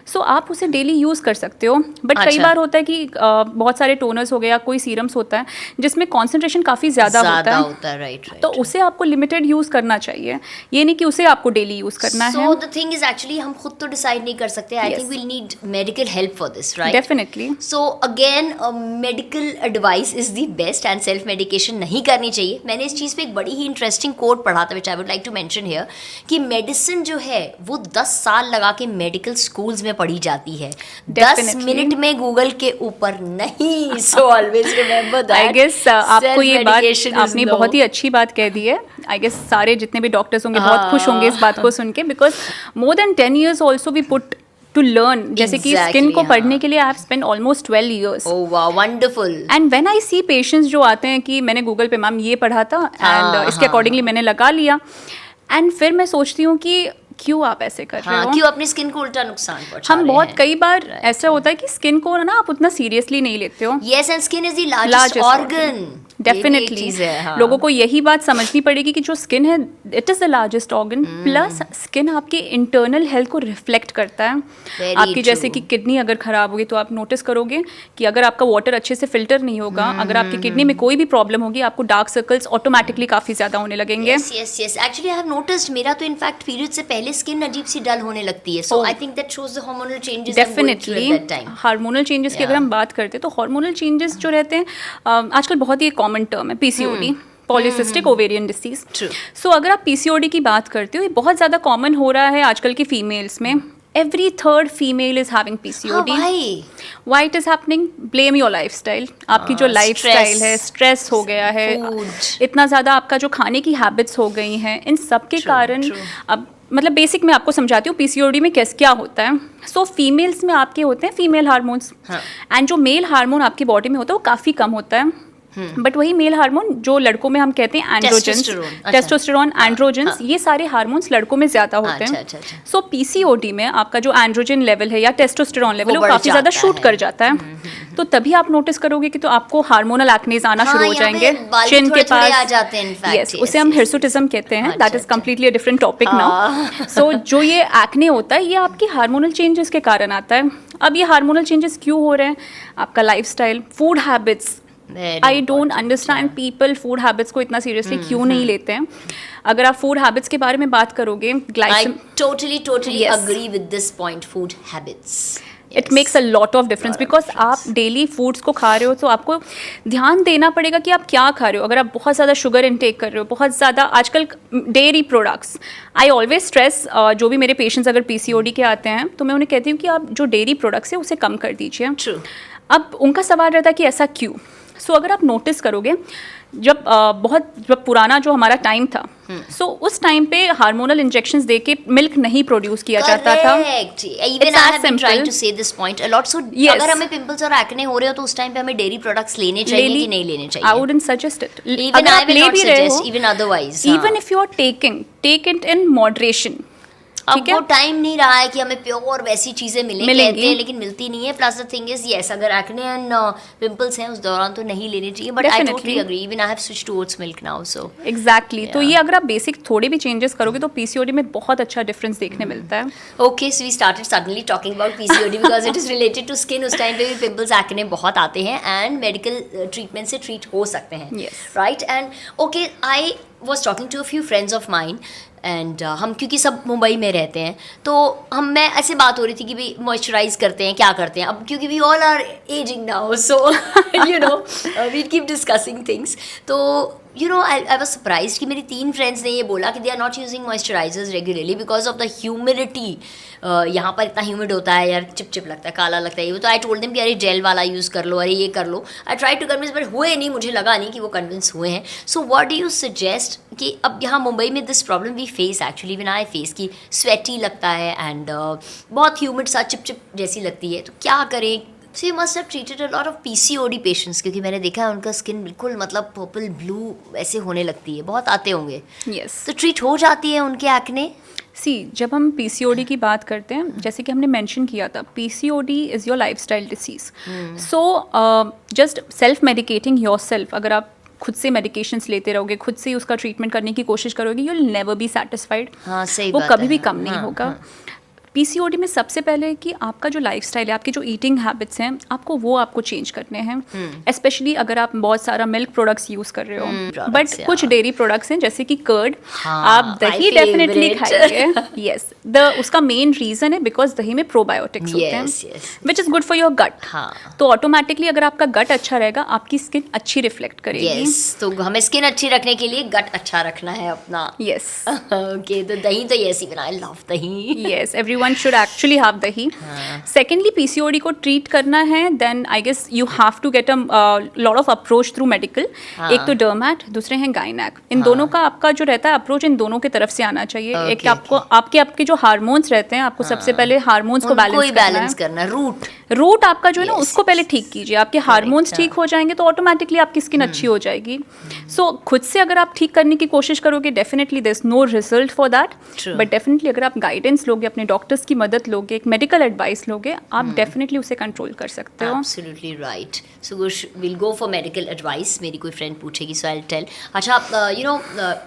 सो आप उसे डेली यूज़ कर सकते हो। बट कई बार होता है कि बहुत सारे टोनर्स हो गए या कोई सीरम्स होता है जिसमें कॉन्सेंट्रेशन काफ़ी ज़्यादा होता है, राइट। तो उसे आपको लिमिटेड यूज़ करना चाहिए, ये नहीं कि उसे आपको डेली यूज करना है। So the thing is actually हम खुद तो डिसाइड नहीं कर सकते। I think we'll need medical help for this, right? Definitely. So again medical advice is the best and self medication नहीं करनी चाहिए। मैंने इस चीज़ पे एक बड़ी ही इंटरेस्टिंग कोट पढ़ा था, which I would like to mention here, कि मेडिसिन जो है वो 10 साल लगा के मेडिकल स्कूल्स में पढ़ी जाती है, 10 मिनट में गूगल के ऊपर नहीं। So always remember that. I guess आपको ये बात आपने बहुत ही अच्छी बात कह दी है। आई गेस सारे जितने भी डॉक्टर्स होंगे बहुत खुश होंगे इस बात को सुन के, because more than 10 years also we put to learn. जैसे कि स्किन को पढ़ने के लिए I have spend almost 12 years। Oh वाह, wonderful. And when I see patients जो आते हैं कि मैंने गूगल पे मैम ये पढ़ा था एंड इसके अकॉर्डिंगली मैंने लगा लिया, एंड फिर मैं सोचती हूँ कि क्यों आप ऐसे कर रहे हो, क्यों अपनी स्किन को उल्टा नुकसान पहुंचा हम बहुत कई बार ऐसा होता है कि स्किन को ना आप उतना सीरियसली नहीं लेते हो। Yes, and skin is the largest organ. Definitely चीज़ है, हाँ। लोगों को यही बात समझनी पड़ेगी कि जो स्किन है it is the largest organ, plus skin आपकी इंटरनल हेल्थ को रिफ्लेक्ट करता है। Very आपकी जैसे true. कि किडनी अगर खराब होगी तो आप नोटिस करोगे कि अगर आपका वाटर अच्छे से फिल्टर नहीं होगा, अगर आपकी किडनी में कोई भी प्रॉब्लम होगी, आपको डार्क सर्कल्स ऑटोमेटिकली काफ़ी ज़्यादा होने लगेंगे। Yes yes yes, actually I have noticed, मेरा तो इनफैक्ट पीरियड से पहले स्किन अजीब सी डल होने लगती है, so I think that shows the hormonal changes definitely hormonal changes की अगर हम बात करते हैं तो हार्मोनल चेंजेस जो रहते हैं आजकल बहुत ही कॉमन टर्म है पीसीओडी, पॉलीसिस्टिक ओवेरियन डिसीज। सो अगर आप पीसीओडी की बात करते हो, ये बहुत ज़्यादा कॉमन हो रहा है आजकल की फीमेल्स में। Every third female is having PCOD. Why it is happening? Blame your lifestyle. आपकी जो लाइफस्टाइल है, स्ट्रेस हो गया है, इतना ज़्यादा आपका जो खाने की हैबिट्स हो गई हैं, इन सब के कारण अब मतलब बेसिक मैं आपको समझाती हूँ पीसीओडी में क्या होता है। सो फीमेल्स में आपके होते हैं फीमेल हार्मोन्स, एंड जो मेल हार्मोन आपकी बॉडी में होता है वो काफ़ी कम होता है। बट वही मेल हार्मोन जो लड़कों में हम कहते हैं एंड्रोजेंस, टेस्टोस्टेरोन, एंड्रोजेंस, ये सारे हार्मोन्स लड़कों में ज्यादा होते हैं। सो पीसीओडी में आपका जो एंड्रोजन लेवल है या टेस्टोस्टेरोन लेवल है वो काफी ज्यादा शूट कर जाता है। तो तभी आप नोटिस करोगे कि तो आपको हार्मोनल एक्नेज आना शुरू हो जाएंगे, चिन के पास। यस, उसे हम हिर्सुटिज्म कहते हैं, that is completely a different topic now. So जो ये एक्ने होता है ये आपकी हार्मोनल चेंजेस के कारण आता है। अब ये हार्मोनल चेंजेस क्यों हो रहे हैं? आपका lifestyle, food habits. I don't understand people food habits को इतना सीरियसली क्यों नहीं लेते हैं। अगर आप फूड हैबिट्स के बारे में बात करोगे, ग्लाइसेम, totally agree with this point, food habits, it makes a lot of difference, because आप डेली फूड्स को खा रहे हो तो आपको ध्यान देना पड़ेगा कि आप क्या खा रहे हो। अगर आप बहुत ज़्यादा शुगर इनटेक कर रहे हो, बहुत ज़्यादा आजकल dairy products, I always stress, जो भी मेरे पेशेंट्स अगर पीसीओडी के आते हैं तो मैं उन्हें कहती हूँ कि आप जो डेयरी प्रोडक्ट्स है उसे कम कर दीजिए। अब उनका सवाल रहता है कि ऐसा क्यों? सो अगर आप नोटिस करोगे, जब पुराना जो हमारा टाइम था, सो उस टाइम पे हार्मोनल इंजेक्शंस देके मिल्क नहीं प्रोड्यूस किया जाता था। Even I have been trying to say this point a lot. So अगर हमें पिंपल्स और एक्ने हो रहे हो तो उस टाइम पे हमें डेयरी प्रोडक्ट्स लेने चाहिए कि नहीं लेने चाहिए? I wouldn't suggest it. Even I will not suggest, even otherwise, even if you are taking, take it in moderation. अब वो टाइम नहीं रहा है कि हमें प्योर वैसी चीजें मिलेंगी, लेकिन मिलती नहीं है। Plus the thing is, yes, अगर एक्ने एंड पिंपल्स हैं उस दौरान तो नहीं लेने चाहिए, but I totally agree, even I have switched to oats milk now. So exactly, तो ये अगर आप बेसिक थोड़े भी चेंजेस करोगे तो पीसीओडी में बहुत अच्छा डिफरेंस देखने मिलता है। Okay, so we started suddenly talking about PCOD because it is related to skin. उस टाइम पे भी पिंपल्स, एक्ने बहुत आते हैं एंड मेडिकल ट्रीटमेंट से ट्रीट हो सकते हैं, right? And okay, I was talking to a few friends of mine and हम क्योंकि सब मुंबई में रहते हैं तो मैं ऐसे बात हो रही थी कि भाई मॉइस्चराइज करते हैं, क्या करते हैं अब, क्योंकि we all are ageing now, so you know we keep discussing things. तो you know I was surprised कि मेरी 3 फ्रेंड्स ने ये बोला कि they are not using moisturisers regularly because of the humidity. यहाँ पर इतना ह्यूमिड होता है यार, चिप लगता है, काला लगता है। तो आई टोल्ड देम कि अरे जेल वाला यूज़ कर लो, अरे ये कर लो। I try to convince but हुए नहीं, मुझे लगा नहीं कि वो कन्विंस हुए हैं। So what do you suggest कि अब यहाँ मुंबई में this problem we face, actually when I face, कि स्वेटी लगता है एंड बहुत ह्यूमिड सा चिप जैसी लगती है, तो क्या करें? So you must have treated a lot of PCOD patients, क्योंकि मैंने देखा है उनका स्किन बिल्कुल मतलब पर्पल ब्लू ऐसे होने लगती है, बहुत आते होंगे। Yes. तो ट्रीट हो जाती है उनके एक्ने? जब हम पीसीओडी की बात करते हैं, जैसे कि हमने मेंशन किया था, PCOD is your lifestyle disease. So just self medicating yourself, अगर आप खुद से मेडिकेशंस लेते रहोगे, खुद से उसका ट्रीटमेंट करने की कोशिश करोगे, you will never be satisfied. हाँ, सही वो बात कभी है। भी कम नहीं होगा। पीसीओडी में सबसे पहले कि आपका जो लाइफस्टाइल है, आपकी जो ईटिंग हैबिट्स हैं, आपको चेंज करने हैं। स्पेशली अगर आप बहुत सारा मिल्क प्रोडक्ट्स यूज़ कर रहे हो, बट कुछ डेयरी प्रोडक्ट्स हैं जैसे कि कर्ड, आप दही डेफिनेटली खाइए। यस, उसका मेन रीज़न है बिकॉज दही में प्रोबायोटिक्स होते हैं, which is good for your gut. तो ऑटोमेटिकली अगर आपका गट अच्छा रहेगा, आपकी स्किन अच्छी रिफ्लेक्ट करेगी। तो हमें स्किन अच्छी रखने के लिए गट अच्छा रखना है अपना। यस, ओके, तो दही तो यस, इवन आई लव दही। Yes, everyone should actually have dahi. Secondly, PCOD को treat करना है, then I guess you have to get a lot of approach through medical. एक तो dermat, दूसरे हैं gynac. इन दोनों का आपका जो रहता है अप्रोच इन दोनों के तरफ से आना चाहिए। एक आपको आपके जो हार्मोन्स रहते हैं, आपको सबसे पहले हार्मोन्स को बैलेंस करना, रूट आपका जो है ना उसको पहले ठीक कीजिए। आपके हार्मोन्स ठीक हो जाएंगे तो ऑटोमेटिकली आपकी स्किन अच्छी हो जाएगी। सो खुद से अगर आप ठीक करने की कोशिश करोगे, definitely there is no result for that, but definitely अगर आप गाइडेंस लोगे, अपने डॉक्टर्स की मदद लोगे, एक मेडिकल एडवाइस लोगे, आप डेफिनेटली उसे कंट्रोल कर सकते हो। Absolutely right. So will go for medical advice. मेरी कोई फ्रेंड पूछेगी सो आई विल टेल। अच्छा, you know,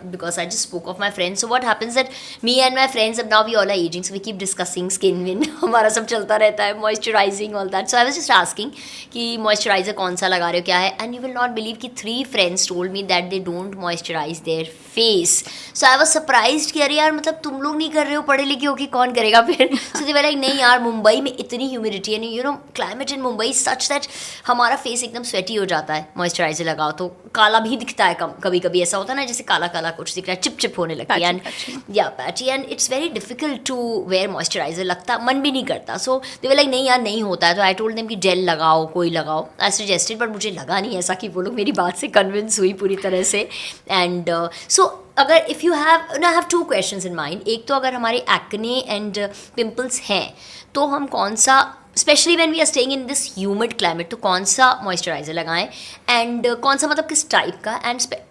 because I just spoke of my friends, so what happens that me and my friends, अब now we all are ageing, so we keep discussing skin when, हमारा सब चलता रहता है, moisturising all that. So I was just asking कि moisturiser कौन सा लगा रहे हो, क्या है, and you will not believe कि 3 friends told me that they don't moisturise their face. So I was surprised कि अरे यार, मतलब तुम लोग नहीं कर रहे हो, पढ़े लिखे हो कि कौन करेगा फिर। सो दे वर लाइक नहीं यार, मुंबई में इतनी ह्यूमिडिटी है, you know climate in Mumbai such that हमारा फेस एकदम स्वेटी हो जाता है, मॉइस्चराइजर लगाओ तो काला भी दिखता है, कभी कभी ऐसा होता है ना, जैसे काला काला कुछ दिख रहा है, चिप चिप होने लगती है, patchy, and it's very difficult to wear moisturiser, लगता मन भी नहीं करता। सो दे वर लाइक नहीं यार नहीं होता है, तो आई टोल्ड देम कि जेल लगाओ, कोई लगाओ, आई सजेस्टेड, बट मुझे लगा नहीं ऐसा कि वो लोग मेरी बात से कन्विंस हुई पूरी तरह से। एंड सो अगर if you have, I have 2 questions in mind. एक तो अगर हमारे एक्ने एंड पिंपल्स हैं तो हम कौन सा, specially when we are staying in this humid climate, तो कौन सा मॉइस्चराइजर लगाएं, एंड कौन सा मतलब किस टाइप का,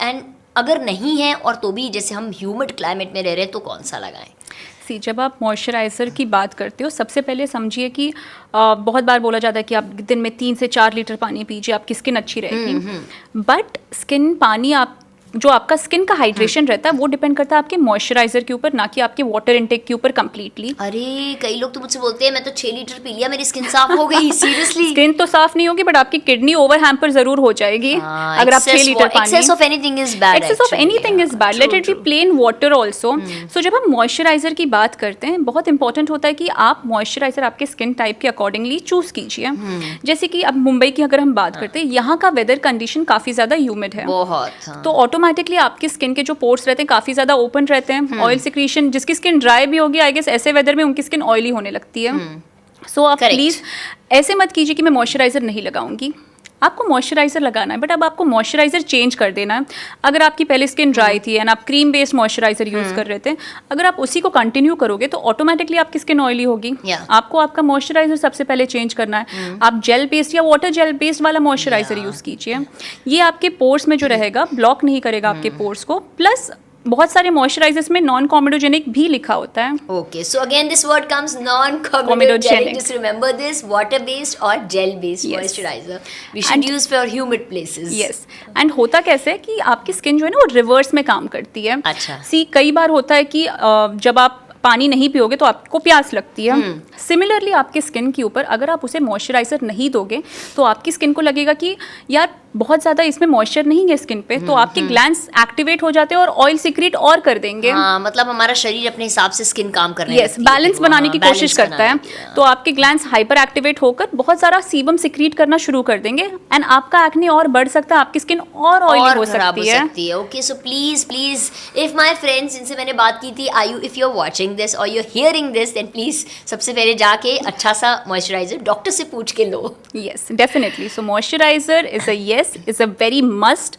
एंड अगर नहीं है और तो भी जैसे हम ह्यूमिड क्लाइमेट में रह रहे हैं तो कौन सा लगाएं। जब आप मॉइस्चराइज़र की बात करते हो, सबसे पहले समझिए कि बहुत बार बोला जाता है कि आप दिन में 3 से 4 लीटर पानी पीजिए, आपकी स्किन अच्छी रहेगी। बट स्किन पानी, आप जो आपका स्किन का हाइड्रेशन रहता है वो डिपेंड करता है आपके मॉइस्चराइजर के ऊपर, ना कि आपके वाटर इनटेक के ऊपर कंप्लीटली। अरे कई लोग तो मुझसे बोलते हैं मैं तो 6 लीटर पी लिया, मेरी स्किन साफ हो गई। सीरियसली स्किन तो साफ नहीं होगी, बट आपकी किडनी ओवर हैम्पर जरूर हो जाएगी अगर आप 6 लीटर पानी। Excess of anything is bad, excess of anything is bad, let it be plain water also. So जब हम मॉइस्चराइजर की बात करते हैं, बहुत इंपॉर्टेंट होता है कि आप मॉइस्चराइजर आपके स्किन टाइप के अकॉर्डिंगली चूज कीजिए। जैसे कि अब मुंबई की अगर हम बात करते हैं, यहाँ का वेदर कंडीशन काफी ज्यादा ह्यूमिड है बहुत, तो ऑटोमेटिकली आपकी स्किन के जो पोर्स रहते हैं काफी ज्यादा ओपन रहते हैं, ऑयल सिक्रीशन, जिसकी स्किन ड्राई भी होगी आई गेस ऐसे वेदर में उनकी स्किन ऑयली होने लगती है। सो आप प्लीज ऐसे मत कीजिए कि मैं मॉइस्चराइजर नहीं लगाऊंगी, आपको मॉइस्चराइजर लगाना है, बट अब आपको मॉइस्चराइजर चेंज कर देना है। अगर आपकी पहले स्किन ड्राई थी एंड आप क्रीम बेस्ड मॉइस्चराइजर यूज कर रहे थे, अगर आप उसी को कंटिन्यू करोगे तो ऑटोमेटिकली आपकी स्किन ऑयली होगी। आपको आपका मॉइस्चराइजर सबसे पहले चेंज करना है। आप जेल बेस्ड या वाटर जेल बेस्ड वाला मॉइस्चराइजर यूज कीजिए। ये आपके पोर्स में जो रहेगा ब्लॉक नहीं करेगा आपके पोर्स को, प्लस बहुत सारे मॉइस्चराइजर्स में नॉन कॉमेडोजेनिक भी लिखा होता है। Okay, so again this word comes non comedogenic, just remember this, water based और gel based moisturiser we should use for humid places. Yes, and होता कैसे है कि आपकी स्किन जो है ना वो रिवर्स में काम करती है। अच्छा, सी कई बार होता है कि जब आप पानी नहीं पियोगे तो आपको प्यास लगती है। सिमिलरली आपके स्किन के ऊपर अगर आप उसे मॉइस्चराइजर नहीं दोगे तो आपकी स्किन को लगेगा कि यार बहुत ज़्यादा इसमें मॉइस्चर नहीं है स्किन पे, तो आपके ग्लैंड्स एक्टिवेट हो जाते हैं और ऑयल सीक्रेट और कर देंगे। मतलब हमारा शरीर अपने हिसाब से स्किन काम कर रहा है, बैलेंस बनाने की कोशिश करता है, तो आपके ग्लैंड्स हाइपर एक्टिवेट होकर बहुत सारा सीबम सीक्रेट करना शुरू कर देंगे एंड आपका एक्ने और बढ़ सकता है, आपकी स्किन और ऑयली हो सकती है। Okay, so please please if my friends जिनसे मैंने बात की थी, I you if you are watching this और you are hearing this, then please सबसे पहले जाके अच्छा सा मॉइस्चराइजर डॉक्टर से पूछ के लो। Yes, definitely. So moisturiser is a yes, is a very must,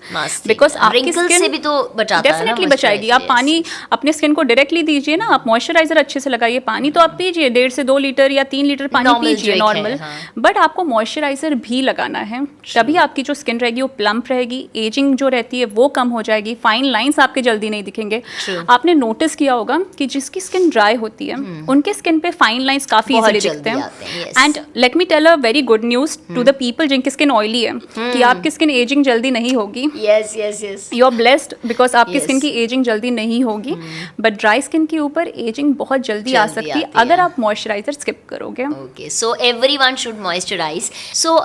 because आपकी स्किन से भी तो बचाता है, डेफिनेटली बचाएगी। आप पानी अपने स्किन को डायरेक्टली दीजिए ना, आप मॉइस्चराइजर अच्छे से लगाइए। पानी तो आप पीजिए 1.5 से 2 लीटर या 3 लीटर पानी पीजिए नॉर्मल, बट आपको मॉइस्चराइजर भी लगाना है, तभी आपकी जो स्किन रहेगी वो प्लम्प रहेगी, एजिंग जो रहती है वो कम हो जाएगी, फाइन लाइंस आपके जल्दी नहीं दिखेंगे। आपने नोटिस किया होगा कि जिसकी स्किन ड्राई होती है उनके स्किन पे फाइन लाइंस काफी इजीली दिखते हैं। And let me tell a very good news to the people जिनकी स्किन ऑयली है, कि आपकी स्किन एजिंग जल्दी नहीं होगी। Yes yes yes, you are blessed because आपकी स्किन की एजिंग जल्दी नहीं होगी, बट ड्राई स्किन के ऊपर एजिंग बहुत जल्दी आ सकती है अगर आप मॉइस्चराइजर स्किप करोगे। Okay, so everyone should moisturise. So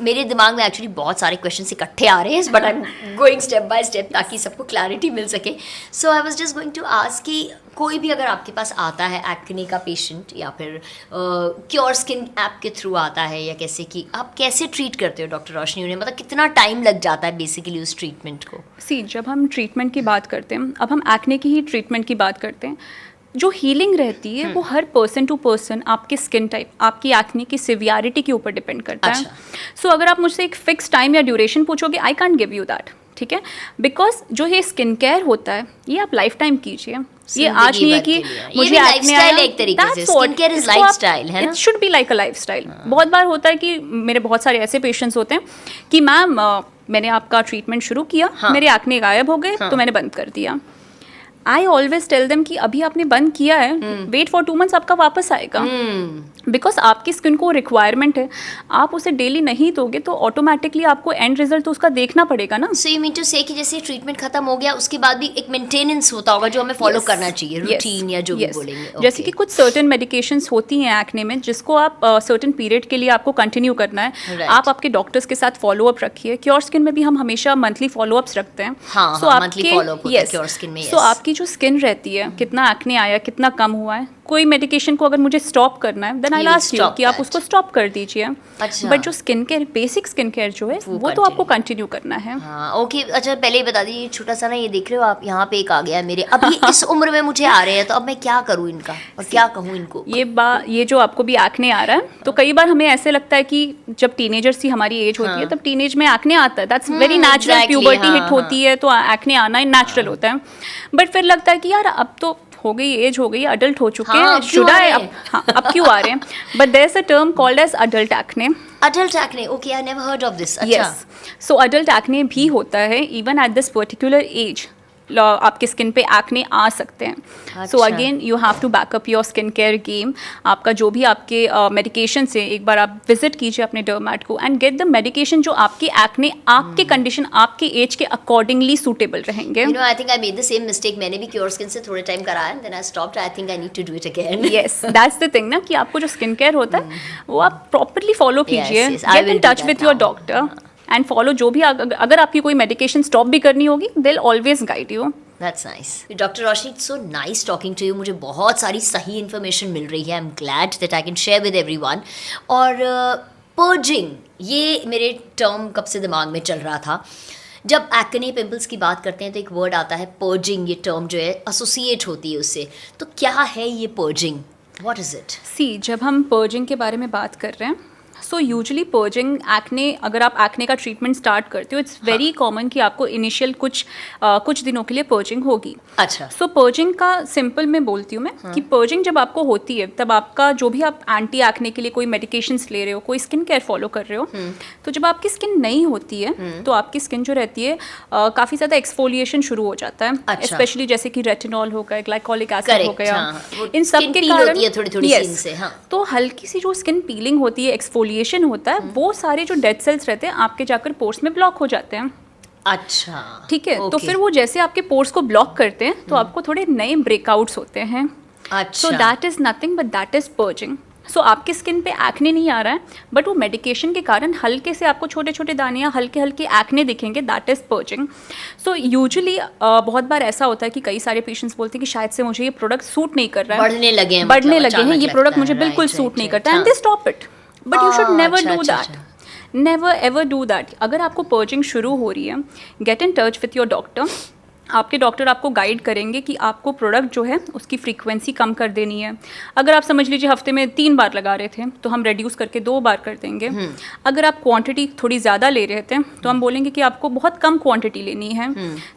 मेरे दिमाग में एक्चुअली बहुत सारे क्वेश्चंस इकट्ठे आ रहे हैं, but I am going step by step ताकि सबको क्लैरिटी मिल सके। So I was just going to ask कि कोई भी अगर आपके पास आता है एक्ने का पेशेंट या फिर क्योर स्किन ऐप के थ्रू आता है, या कैसे कि आप कैसे ट्रीट करते हो डॉक्टर रोशनी उन्हें, मतलब कितना टाइम लग जाता है बेसिकली उस ट्रीटमेंट को? सी, जब हम ट्रीटमेंट की बात करते हैं, अब हम एक्ने की ही ट्रीटमेंट की बात करते हैं, जो हीलिंग रहती है वो हर पर्सन टू पर्सन, आपके स्किन टाइप, आपकी एक्ने की सिवियरिटी के ऊपर डिपेंड करता है। सो अगर आप मुझसे एक फिक्स टाइम या ड्यूरेशन पूछोगे, I can't give you that, ठीक है, बिकॉज जो ये स्किन केयर होता है ये आप लाइफ टाइम कीजिए। ये आज नहीं है कि मुझे एक्ने आया, एक तरीके से स्किन केयर इज लाइफस्टाइल है ना, it should be like a lifestyle. बहुत बार होता है कि मेरे बहुत सारे ऐसे पेशेंट्स होते हैं कि मैम मैंने आपका ट्रीटमेंट शुरू किया, मेरे एक्ने गायब हो गए, तो मैंने बंद कर दिया। आई ऑलवेज टेल देम कि अभी आपने बंद किया है, वेट फॉर 2 मंथ्स, आपका वापस आएगा। बिकॉज आपकी स्किन को रिक्वायरमेंट है, आप उसे डेली नहीं दोगे तो ऑटोमेटिकली आपको एंड रिजल्ट तो उसका देखना पड़ेगा ना। सो यू मीन टू से कि जैसे ट्रीटमेंट खत्म हो गया उसके बाद भी एक मेंटेनेंस होता होगा जो हमें फॉलो करना चाहिए, रूटीन या जो भी बोलेंगे। जैसे कि कुछ सर्टेन मेडिकेशंस होती हैं एक्ने में जिसको आप सर्टेन पीरियड के लिए आपको कंटिन्यू करना है। आप आपके डॉक्टर्स के साथ फॉलो अप रखिए। क्योर स्किन में भी हम हमेशा मंथली फॉलो अप्स रखते हैं। सो आपकी जो स्किन रहती है, कितना एक्ने आया, कितना कम हुआ है, कोई मेडिकेशन को अगर मुझे स्टॉप करना है देन आई आस्क यू कि आप उसको स्टॉप कर दीजिए। बट जो skin care, basic skin care जो है वो तो आपको कंटिन्यू करना है। ओके, अच्छा पहले ही बता दीजिए, छोटा सा ना ये देख रहे हो आप, यहाँ पे एक आ गया है मेरे, अब ये इस उम्र में मुझे आ रहे हैं, तो अब मैं क्या करूँ इनका और क्या कहूँ इनको? ये जो आपको भी एक्ने आ रहा है, तो कई बार हमें ऐसे लगता है कि जब टीनेजर्स की हमारी एज होती है तब टीनेज में एक्ने आता है, that's very natural. Puberty hit होती है तो एक्ने आना नेचुरल होता है। बट फिर लगता है कि यार अब तो हो गई, एज हो गई, अडल्ट हो चुके हैं, शुड आई, अब क्यों आ रहे हैं? But there is a term called age adult acne. Adult acne, okay, I never heard of this. अच्छा, सो अडल्ट एक्ने भी होता है, even at this particular age आपके स्किन पे एक्ने आ सकते हैं। So again you have to back up your skin care game. आपका जो भी आपके मेडिकेशन से एक बार आप विजिट कीजिए अपने डर्मेट को एंड गेट द मेडिकेशन जो आपकी एक्ने, आपके कंडीशन, आपके एज के अकॉर्डिंगली सूटेबल रहेंगे। You know, I think I made the same mistake. मैंने भी क्योर स्किन से थोड़े टाइम कराया and then I stopped. I think I need to do it again. Yes, that's the thing ना कि आपको जो स्किन केयर होता है वो आप प्रॉपर्ली फॉलो कीजिए। Gate in touch with your doctor and follow जो भी, अगर आपकी कोई मेडिकेशन स्टॉप भी करनी होगी they will always guide you. That's nice. Dr. Roshni, it's so nice talking to you. मुझे बहुत सारी सही इन्फॉर्मेशन मिल रही है. I'm glad that I can share with everyone. और पर्जिंग, ये मेरे टर्म कब से दिमाग में चल रहा था। जब एक्ने पिंपल्स की बात करते हैं तो एक वर्ड आता है पर्जिंग, ये टर्म जो है एसोसिएट होती है उससे। तो क्या है ये पर्जिंग? What is it? सी, जब हम पर्जिंग के बारे में बात कर रहे हैं, सो यूजुअली पर्जिंग एक्ने, अगर आप एक्ने का ट्रीटमेंट स्टार्ट करते हो, इट्स वेरी कॉमन कि आपको इनिशियल कुछ दिनों के लिए पर्जिंग होगी। अच्छा, सो पर्जिंग का सिंपल मैं बोलती हूँ मैं कि पर्जिंग जब आपको होती है तब आपका जो भी आप एंटी एक्ने के लिए कोई मेडिकेशंस ले रहे हो, कोई स्किन केयर फॉलो कर रहे हो, तो जब आपकी स्किन नहीं होती है तो आपकी स्किन जो रहती है काफ़ी ज़्यादा एक्सफोलिएशन शुरू हो जाता है। स्पेशली जैसे कि रेटिनॉल हो गया, ग्लाइकोलिक एसिड हो गया, इन सब के कारण तो हल्की सी जो स्किन पीलिंग होती है, एक्सफोलिएशन होता है, वो सारे जो डेड सेल्स रहते हैं आपके जाकर पोर्स में ब्लॉक हो जाते हैं। अच्छा, ठीक है, तो फिर वो जैसे आपके पोर्स को ब्लॉक करते हैं तो आपको थोड़े नए ब्रेकआउट्स होते हैं। अच्छा, so that is nothing but that is purging. So आपकी स्किन पे एक्ने नहीं आ रहा है बट वो मेडिकेशन के कारण हल्के से आपको छोटे छोटे दाने या हल्के हल्के एक्ने दिखेंगे, that is purging. So usually बहुत बार ऐसा होता है कि कई सारे पेशेंट्स बोलते हैं कि शायद से मुझे ये प्रोडक्ट सूट नहीं कर रहा है, बढ़ने लगे हैं, ये प्रोडक्ट मुझे बिल्कुल सूट नहीं करता, and they stop it. But you should never do that, never ever do that. अगर आपको पर्जिंग शुरू हो रही है, gate in touch with your doctor. आपके डॉक्टर आपको गाइड करेंगे कि आपको प्रोडक्ट जो है उसकी फ्रीक्वेंसी कम कर देनी है। अगर आप समझ लीजिए हफ्ते में 3 बार लगा रहे थे तो हम रेड्यूस करके 2 बार कर देंगे। अगर आप क्वांटिटी थोड़ी ज़्यादा ले रहे थे तो हम बोलेंगे कि आपको बहुत कम क्वांटिटी लेनी है,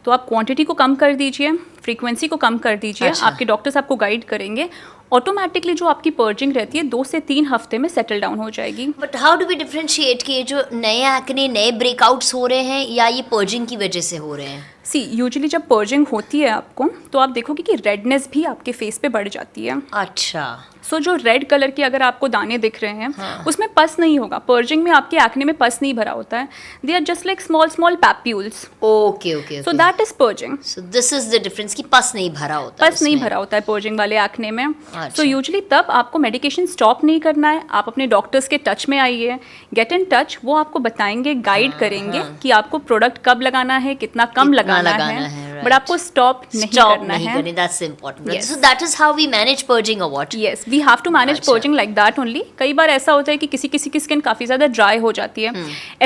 तो आप क्वांटिटी को कम कर दीजिए, फ्रीक्वेंसी को कम कर दीजिए। आपके डॉक्टर्स आपको गाइड करेंगे, ऑटोमेटिकली जो आपकी पर्जिंग रहती है 2 से 3 हफ्ते में सेटल डाउन हो जाएगी। But how do we differentiate कि ये जो नए एक्ने, नए ब्रेकआउट्स हो रहे हैं या ये पर्जिंग की वजह से हो रहे हैं? सी, यूजुअली जब पर्जिंग होती है आपको तो आप देखोगे कि रेडनेस भी आपके फेस पे बढ़ जाती है। अच्छा, सो जो रेड कलर के अगर आपको दाने दिख रहे हैं उसमें पस नहीं होगा। पर्जिंग में आपके एक्ने में पस नहीं भरा होता है, they are just like small small papules. Okay okay, so that is purging. So this is the difference कि पस नहीं भरा होता, पस नहीं भरा होता है पर्जिंग वाले एक्ने में। सो यूजुअली तब आपको मेडिकेशन स्टॉप नहीं करना है, आप अपने डॉक्टर्स के टच में आइए, गेट इन टच। वो आपको बताएंगे, गाइड करेंगे कि आपको प्रोडक्ट कब लगाना है, कितना कम लगाना है, बट आपको स्टॉप नहीं करना है। That's important. So that is how we manage purging और what? Yes, we have to manage purging like that only. कई बार ऐसा होता है कि किसी की स्किन काफ़ी ज़्यादा ड्राई हो जाती है,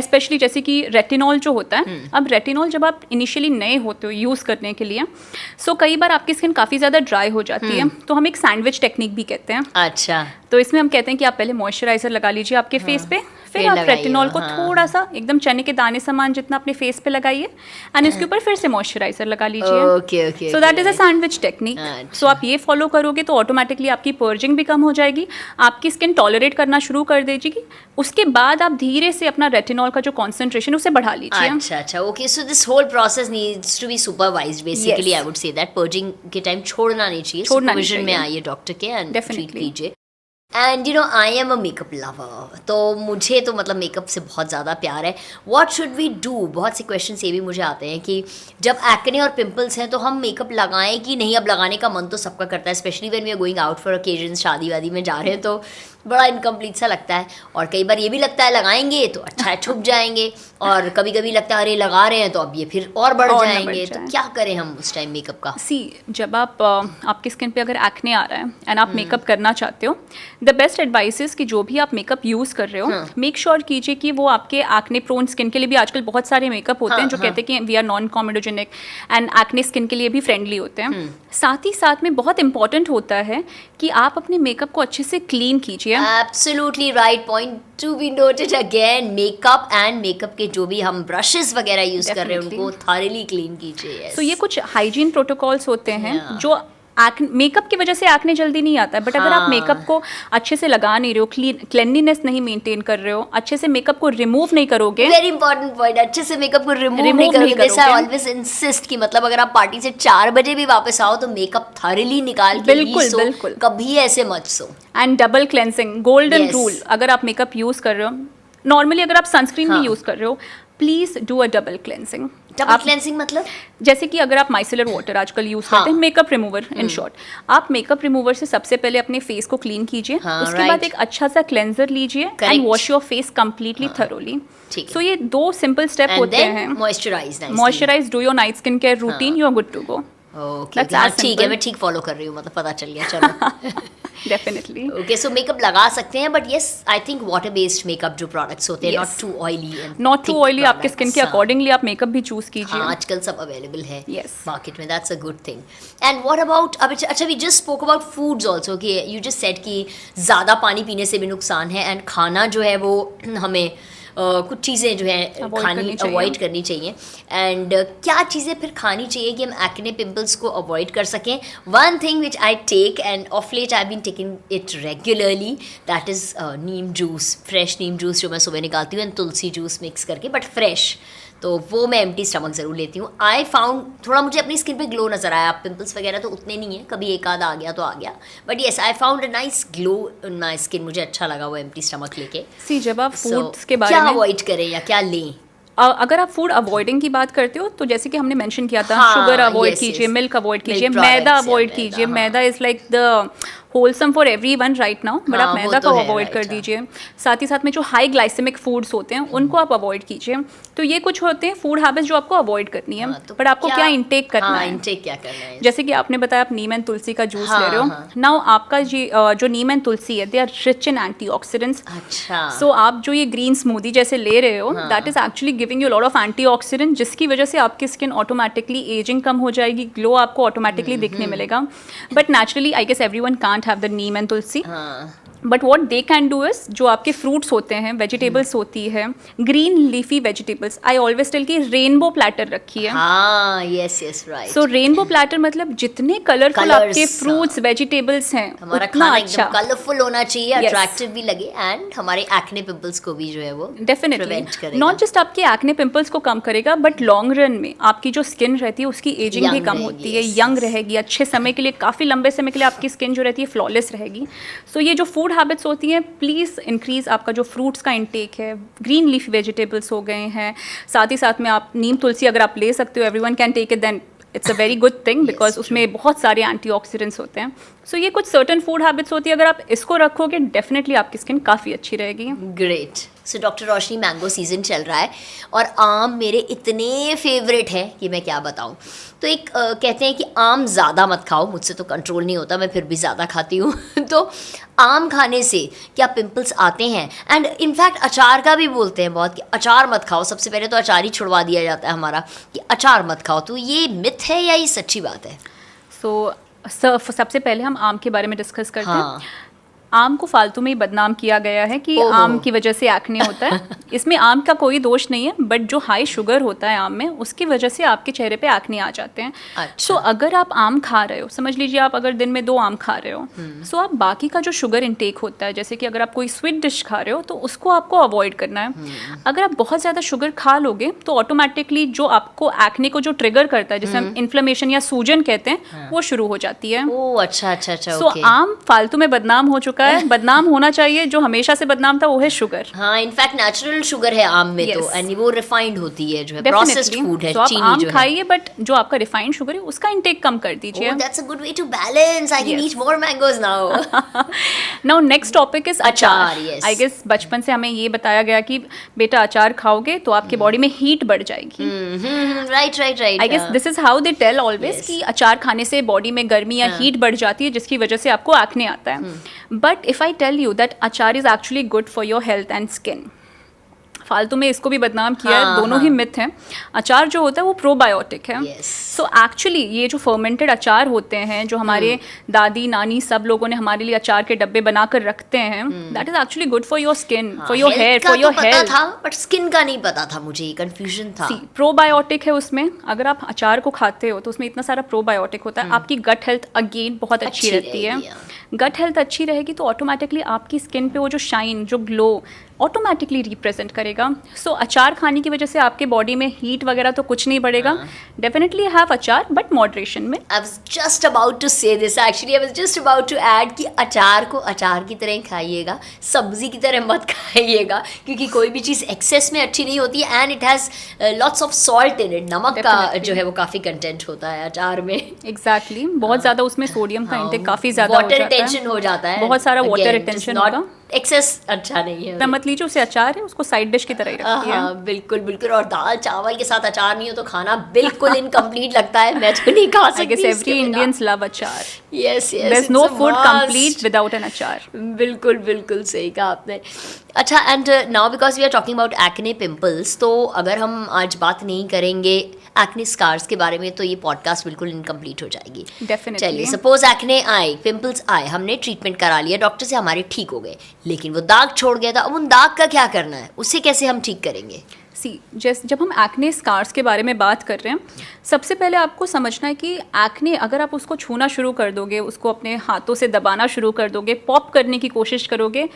स्पेशली जैसे कि रेटिनॉल जो होता है। अब रेटिनॉल जब आप इनिशियली नए होते हो यूज़ करने के लिए, सो कई बार आपकी स्किन काफ़ी ज़्यादा ड्राई हो जाती है, तो हम एक सैंडविच टेक्निक भी कहते हैं। अच्छा, तो इसमें हम कहते हैं कि आप पहले मॉइस्चराइजर लगा लीजिए आपके फेस पे, फिर आप रेटिनॉल को थोड़ा सा एकदम चने के दाने समान जितना अपने फेस पे लगाइए एंड इसके ऊपर फिर से मॉइस्चराइजर लगा लीजिए। Okay so that is a sandwich technique. So आप ये फॉलो करोगे तो ऑटोमेटिकली आपकी पर्जिंग भी कम हो जाएगी, आपकी स्किन टॉलरेट करना शुरू कर देगी। उसके बाद आप धीरे से अपना रेटिनॉल का जो कॉन्सेंट्रेशन उसे बढ़ा लीजिए। अच्छा, okay. So this whole process needs to be supervised basically. I would say that purging के टाइम छोड़ना नहीं चाहिए, सुपरविजन में आइए डॉक्टर के एंड ट्रीट कीजिए। And you know I am a makeup lover, तो मुझे तो मतलब मेकअप से बहुत ज़्यादा प्यार है। What should we do? बहुत से क्वेश्चन ये भी मुझे आते हैं कि जब एक्ने और पिंपल्स हैं तो हम मेकअप लगाएं कि नहीं। अब लगाने का मन तो सबका करता है, specially when we are going out for occasion, शादी वादी में जा रहे हैं तो बड़ा इनकम्प्लीट सा लगता है। और कई बार ये भी लगता है लगाएंगे तो अच्छा छुप जाएंगे, और कभी कभी लगता है अरे लगा रहे हैं तो अब ये फिर और बढ़ जाएंगे। तो क्या करें हम उस टाइम मेकअप का? जब आपकी स्किन पे अगर एक्ने आ रहा है एंड आप मेकअप करना चाहते हो, द बेस्ट एडवाइस इज कि जो भी आप मेकअप यूज कर रहे हो मेक श्योर कीजिए कि वो आपके एक्ने प्रोन स्किन के लिए भी आजकल बहुत सारे मेकअप होते हैं जो कहते हैं कि we are non comedogenic and acne skin के लिए भी फ्रेंडली होते हैं। साथ ही साथ में बहुत इंपॉर्टेंट होता है कि आप अपने मेकअप को अच्छे से क्लीन कीजिए। Absolutely right point to be noted again. Makeup and makeup के जो भी हम ब्रशेस वगैरह यूज कर रहे हैं उनको thoroughly क्लीन कीजिए। So ये कुछ हाइजीन प्रोटोकॉल्स होते हैं जो मेकअप की वजह से एक्ने जल्दी नहीं आता है, बट अगर आप मेकअप को अच्छे से लगा नहीं रहे हो, क्लेanलीनेस नहीं मेंटेन कर रहे हो, अच्छे से मेकअप को रिमूव नहीं करोगे, वेरी इंपॉर्टेंट पॉइंट, अच्छे से मेकअप को रिमूव नहीं करोगे। दिस आई ऑलवेज इंसिस्ट कि मतलब अगर आप पार्टी से 4 बजे भी वापस आओ तो मेकअप थॉरली निकाल के बिल्कुल कभी ऐसे मत सो। And double cleansing golden rule, अगर आप मेकअप यूज कर रहे हो, नॉर्मली अगर आप सनस्क्रीन भी यूज कर रहे हो, please do a double cleansing. Double cleansing मतलब जैसे कि अगर आप माइसेलर वाटर आजकल यूज करते हैं, मेकअप रिमूवर इन शॉर्ट, आप मेकअप रिमूवर से सबसे पहले अपने फेस को क्लीन कीजिए, उसके बाद एक अच्छा सा क्लेंजर लीजिए and wash your face completely thoroughly. So ये 2 सिंपल स्टेप होते हैं। Moisturise, do your night skin care routine, you are good to go. ठीक है, मैं ठीक फॉलो कर रही हूँ, मतलब पता चल गया। चलो डेफिनेटली। ओके, सो मेकअप लगा सकते हैं, but yes I think water based makeup जो प्रोडक्ट्स होते हैं, नॉट टू ऑयली, आपके स्किन के अकॉर्डिंगली आप मेकअप भी चूज कीजिए। आजकल सब अवेलेबल है मार्केट में, that's a good thing. And what about, अच्छा we just spoke about foods also कि यू जस्ट सेड कि ज़्यादा पानी पीने से भी नुकसान है एंड खाना जो है वो हमें कुछ चीज़ें जो है खानी अवॉइड करनी चाहिए। एंड क्या चीज़ें फिर खानी चाहिए कि हम एक्ने पिंपल्स को अवॉइड कर सकें? One thing which I take and of late I been taking it regularly, that is neem juice, fresh neem juice जो मैं सुबह निकालती हूँ एंड तुलसी जूस मिक्स करके, बट फ्रेश, तो वो मैं एम्प्टी स्टमक ज़रूर लेती हूँ। आई फाउंड थोड़ा मुझे अपनी स्किन पे ग्लो नज़र आया। पिंपल्स वगैरह तो उतने नहीं है, कभी एक आधा आ गया तो आ गया, but yes I found a nice glow in my skin. मुझे अच्छा लगा वो एम्प्टी स्टमक लेके। जब आप फूड्स के बारे में क्या अवॉइड करें या क्या लें? अगर आप फूड अवॉइडिंग की बात करते हो तो जैसे कि हमने मेंशन किया था, शुगर अवॉइड कीजिए, मिल्क अवॉइड कीजिए, मैदा अवॉइड कीजिए। Maida is like the wholesome for everyone right now, but आप मैदा को अवॉइड कर दीजिए। साथ ही साथ में जो हाई ग्लाइसेमिक फूड्स होते हैं उनको आप अवॉइड कीजिए। तो ये कुछ होते हैं फूड हैबिट्स जो आपको अवॉइड करनी है, बट आपको क्या इंटेक करना है, इंटेक क्या करना है। जैसे कि आपने बताया आप नीम एंड तुलसी का जूस ले रहे हो, नाउ आपका जो नीम एंड तुलसी है, they are rich in antioxidants. अच्छा, सो आप जो ये ग्रीन स्मूदी जैसे ले रहे हो, that is actually giving you lot of antioxidant, जिसकी वजह से आपकी स्किन ऑटोमेटिकली एजिंग कम हो जाएगी, ग्लो आपको ऑटोमेटिकली दिखने मिलेगा। But naturally I guess everyone can't have the neem and tulsi, but what they can do is, जो आपके फ्रूट्स होते हैं, वेजिटेबल्स होती है, green leafy vegetables, I always tell की रेनबो प्लेटर रखिए। Yes right. So rainbow platter मतलब जितने कलरफुल आपके फ्रूट्स वेजिटेबल्स हैं, हमारा खाना एकदम कलरफुल होना चाहिए, अट्रैक्टिव भी लगे एंड हमारे एक्ने पिंपल्स को भी जो है वो डेफिनेटली नॉट जस्ट आपके एक्ने पिंपल्स को कम करेगा, बट लॉन्ग रन में आपकी जो स्किन रहती है उसकी एजिंग भी कम होती है, यंग रहेगी अच्छे समय के लिए, काफ़ी लंबे समय के लिए आपकी स्किन जो रहती है फ्लॉलेस रहेगी। सो ये जो फूड हैबिट्स होती हैं, प्लीज़ इंक्रीज आपका जो फ्रूट्स का इंटेक है, ग्रीन लीफ वेजिटेबल्स हो गए हैं, साथ ही साथ में आप नीम तुलसी अगर आप ले सकते हो, everyone can take it, then it's a very good thing because उसमें बहुत सारे एंटीऑक्सीडेंट्स होते हैं। सो ये कुछ सर्टन फूड हैबिट्स होती है, अगर आप इसको रखोगे डेफिनेटली आपकी स्किन काफ़ी अच्छी रहेगी। ग्रेट। सो डॉक्टर रोशनी, मैंगो सीजन चल रहा है और आम मेरे इतने फेवरेट हैं कि मैं क्या बताऊं। तो एक कहते हैं कि आम ज़्यादा मत खाओ, मुझसे तो कंट्रोल नहीं होता, मैं फिर भी ज़्यादा खाती हूँ तो आम खाने से क्या पिंपल्स आते हैं? एंड इनफैक्ट अचार का भी बोलते हैं बहुत कि अचार मत खाओ, सबसे पहले तो अचार ही छुड़वा दिया जाता है हमारा कि अचार मत खाओ। तो ये मिथ है या ये सच्ची बात है? सो सबसे पहले हम आम के बारे में डिस्कस करते हैं। आम को फालतू में ही बदनाम किया गया है कि आम की वजह से एक्ने होता है। इसमें आम का कोई दोष नहीं है, बट जो हाई शुगर होता है आम में, उसकी वजह से आपके चेहरे पे एक्ने आ जाते हैं। अच्छा। सो अगर आप आम खा रहे हो, समझ लीजिए आप अगर दिन में 2 आम खा रहे हो, सो आप बाकी का जो शुगर इंटेक होता है, जैसे कि अगर आप कोई स्वीट डिश खा रहे हो तो उसको आपको अवॉइड करना है। अगर आप बहुत ज़्यादा शुगर खा लोगे तो ऑटोमेटिकली जो आपको एक्ने को जो ट्रिगर करता है, जिसे हम इन्फ्लेमेशन या सूजन कहते हैं, वो शुरू हो जाती है। ओह अच्छा अच्छा अच्छा। सो आम फालतू में बदनाम हो चुका है। बदनाम होना चाहिए, जो हमेशा से बदनाम था वो है शुगर। हाँ, इनफैक्ट नेचुरल शुगर है आम में। तो एंड वो रिफाइंड होती है, जो है प्रोसेस्ड फूड है, तो आप चीनी आम जो है। खाइए, बट जो आपका रिफाइंड शुगर है उसका इंटेक कम कर दीजिए। Oh, that's a good way to balance. I can eat more mangoes now. Now next topic is अचार। अचार, yes. आई गेस बचपन से हमें ये बताया गया कि बेटा अचार खाओगे तो आपके बॉडी में हीट बढ़ जाएगी। Right right right. I guess this is how they tell always कि अचार खाने से बॉडी में गर्मी या हीट बढ़ जाती है, जिसकी वजह से आपको एक्ने आता है। But if I tell you that achar is actually good for your health and skin, फालतू में इसको भी बदनाम किया है, दोनों ही मिथ हैं। अचार जो होता है वो प्रोबायोटिक है। सो एक्चुअली ये जो फर्मेंटेड अचार होते हैं, जो हमारे दादी नानी सब लोगों ने हमारे लिए अचार के डब्बे बनाकर रखते हैं, that is actually good for your skin, for your hair, for your health. था, बट स्किन का नहीं पता था मुझे, ये कंफ्यूजन था। प्रोबायोटिक है उसमें। अगर आप अचार को खाते हो तो उसमें इतना सारा प्रोबायोटिक होता है। आपकी गट हेल्थ अगेन बहुत अच्छी रहती है। गट हेल्थ अच्छी रहेगी तो ऑटोमेटिकली आपकी स्किन पे वो जो शाइन, जो ग्लो ऑटोमेटिकली रिप्रेजेंट करेगा। सो अचार खाने की वजह से आपके बॉडी में हीट वगैरह तो कुछ नहीं बढ़ेगा। Definitely have achar, but moderation में। I was just about to say this, actually I was just about to add कि अचार को अचार की तरह ही खाइएगा, सब्जी की तरह मत खाइएगा, क्योंकि कोई भी चीज़ एक्सेस में अच्छी नहीं होती है। And it has lots of salt in it, नमक का जो है वो काफ़ी कंटेंट होता है अचार में। एग्जैक्टली, बहुत ज़्यादा उसमें सोडियम का इंटेक काफ़ी ज़्यादा हो जाता है, वाटर रिटेंशन हो जाता है, बहुत सारा वाटर रिटेंशन होगा। एक्सेस अच्छा नहीं है। मत लीजिए, उसे अचार है, उसको साइड डिश की तरह ही रखिए। हाँ बिल्कुल बिल्कुल। और दाल चावल के साथ अचार नहीं हो तो खाना बिल्कुल इनकम्प्लीट लगता है। मैं तो नहीं खा सकती। I guess every Indians love अचार। Yes yes। There's no food complete without an अचार। बिल्कुल बिल्कुल सही कहा आपने। अच्छा, and now because we are talking about acne pimples, तो अगर हम आज बात नहीं करेंगे एक्ने स्कार्स के बारे में तो ये पॉडकास्ट बिल्कुल इनकम्प्लीट हो जाएगी। डेफिनेटली। चलिए, सपोज एक्ने आए, पिंपल्स आए, हमने ट्रीटमेंट करा लिया, डॉक्टर से हमारे ठीक हो गए, लेकिन वो दाग छोड़ गया था। अब उन दाग का क्या करना है, उसे कैसे हम ठीक करेंगे? जब हम एक्ने स्कार्स के बारे में बात कर रहे हैं, सबसे पहले आपको समझना है कि एक्ने अगर आप उसको छूना शुरू कर दोगे, उसको अपने हाथों से दबाना शुरू कर दोगे, पॉप करने की कोशिश करोगे,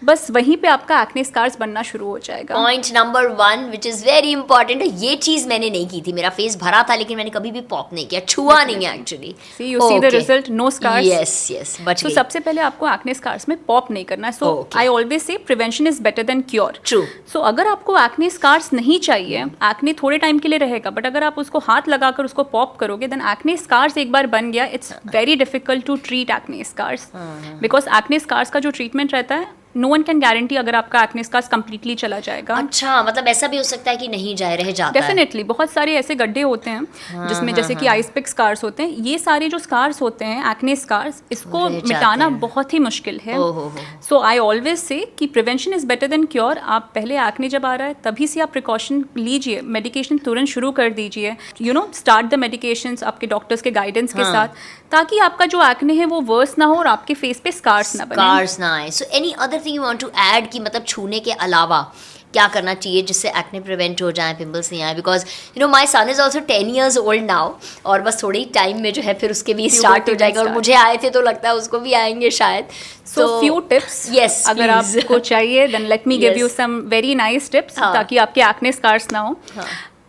बस वहीं पे आपका एक्ने स्कार्स बनना शुरू हो जाएगा। Point number 1 which is very important, ये चीज़ मैंने नहीं की थी। मेरा फेस भरा था लेकिन मैंने कभी भी पॉप नहीं किया, छुआ नहीं है actually. See, you see the result, no scars. Yes yes, बच तो गई। सबसे पहले आपको एक्ने स्कार्स में पॉप नहीं करना है। So I always say prevention is better than cure. True. So अगर आपको एक्ने स्कार्स नहीं चाहिए, एक्ने थोड़े टाइम के लिए रहेगा, बट अगर आप उसको हाथ लगाकर उसको पॉप करोगे, देन एक्ने स्कार्स एक बार बन गया, it's very difficult to treat acne scars, because acne scars का जो ट्रीटमेंट रहता है, नो वन कैन गारंटी अगर आपका एक्ने स्कार्स कंप्लीटली चला जाएगा। अच्छा, मतलब ऐसा भी हो सकता है कि नहीं जाए, रह जाता है। डेफिनेटली, बहुत सारे ऐसे गड्ढे होते हैं जिसमें जैसे कि आइस पिक स्कार्स होते हैं। ये सारे जो स्कार्स होते हैं, एक्ने स्कार्स, इसको मिटाना बहुत ही मुश्किल है। सो आई ऑलवेज से कि prevention is better than cure. आप पहले एक्ने जब आ रहा है तभी से आप प्रिकॉशन लीजिए, मेडिकेशन तुरंत शुरू कर दीजिए। स्टार्ट द मेडिकेशंस आपके डॉक्टर्स के गाइडेंस के साथ, ताकि आपका जो एक्ने है वो वर्स ना हो और आपके फेस पे स्कार्स ना बने। स्कार्स ना आए। So any other thing you want to add, कि मतलब छूने के अलावा क्या करना चाहिए जिससे एक्ने प्रिवेंट हो जाए, पिंपल्स नहीं आए? Because my son is also 10 years old now, और बस थोड़े ही टाइम में जो है फिर उसके भी स्टार्ट हो जाएगा। और मुझे आए थे तो लगता है उसको भी आएंगे शायद। सो फ्यू टिप्स, yes, अगर आपको चाहिए, then let me give you some very nice tips, ताकि आपके एक्ने स्कार्स ना हो।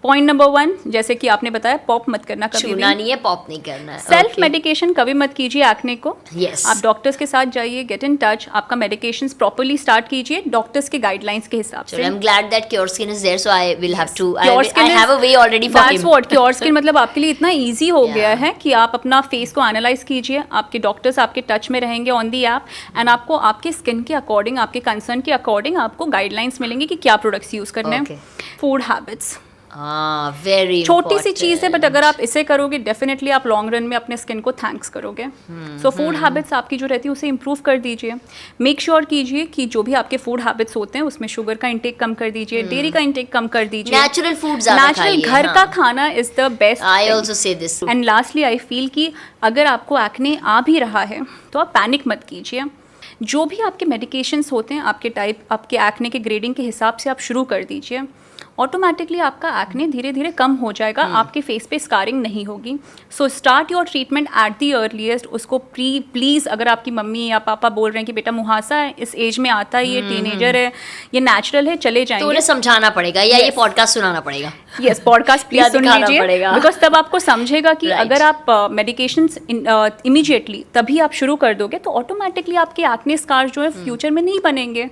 पॉइंट नंबर 1, जैसे कि आपने बताया, पॉप मत करना, कभी छूना नहीं है, पॉप नहीं करना है। सेल्फ मेडिकेशन कभी मत कीजिए एक्ने को। Yes. आप डॉक्टर्स के साथ जाइए, गेट इन टच, आपका मेडिकेशंस प्रॉपर्ली स्टार्ट कीजिए डॉक्टर्स के गाइडलाइंस के हिसाब से। I am glad that Cure Skin is there, so I will have to, I have a way already for him. That's what Cure Skin मतलब आपके लिए इतना इजी हो गया है कि आप अपना फेस को एनालाइज कीजिए, आपके डॉक्टर्स आपके टच में रहेंगे ऑन दी ऐप, एंड आपको आपके स्किन के अकॉर्डिंग, आपके कंसर्न के अकॉर्डिंग आपको गाइडलाइंस मिलेंगे कि क्या प्रोडक्ट्स यूज करने हैं। फूड हैबिट्स, वेरी छोटी सी चीज है, बट अगर आप इसे करोगे, डेफिनेटली आप लॉन्ग रन में अपने स्किन को थैंक्स करोगे। सो फूड हैबिट्स आपकी जो रहती है उसे इंप्रूव कर दीजिए। मेक श्योर कीजिए कि जो भी आपके फूड हैबिट्स होते हैं उसमें शुगर का इंटेक कम कर दीजिए, डेयरी का इंटेक कम कर दीजिए, नेचुरल फूड ज्यादा खाइए। नेचुरल घर का खाना is the best. I also say this. And lastly I feel कि अगर आपको एक्ने आ भी रहा है तो आप पैनिक मत कीजिए। जो भी आपके मेडिकेशंस होते हैं, आपके टाइप, आपके एक्ने के ग्रेडिंग के हिसाब से आप शुरू कर दीजिए। ऑटोमेटिकली आपका एक्ने धीरे धीरे कम हो जाएगा, आपके फेस पे स्कारिंग नहीं होगी। So start your treatment at the earliest. उसको प्लीज़, अगर आपकी मम्मी या पापा बोल रहे हैं कि बेटा मुहासा है, इस एज में आता है, ये टीनेजर है, ये नेचुरल है, चले जाएंगे, तो उन्हें समझाना पड़ेगा या ये पॉडकास्ट सुनाना पड़ेगा। यस, पॉडकास्ट प्लीज सुन लीजिए, पड़ेगा। बिकॉज तब आपको समझेगा कि Right. अगर आप मेडिकेशंस इमीडिएटली तभी आप शुरू कर दोगे तो ऑटोमेटिकली आपके एक्ने स्कार्स जो है फ्यूचर में नहीं बनेंगे।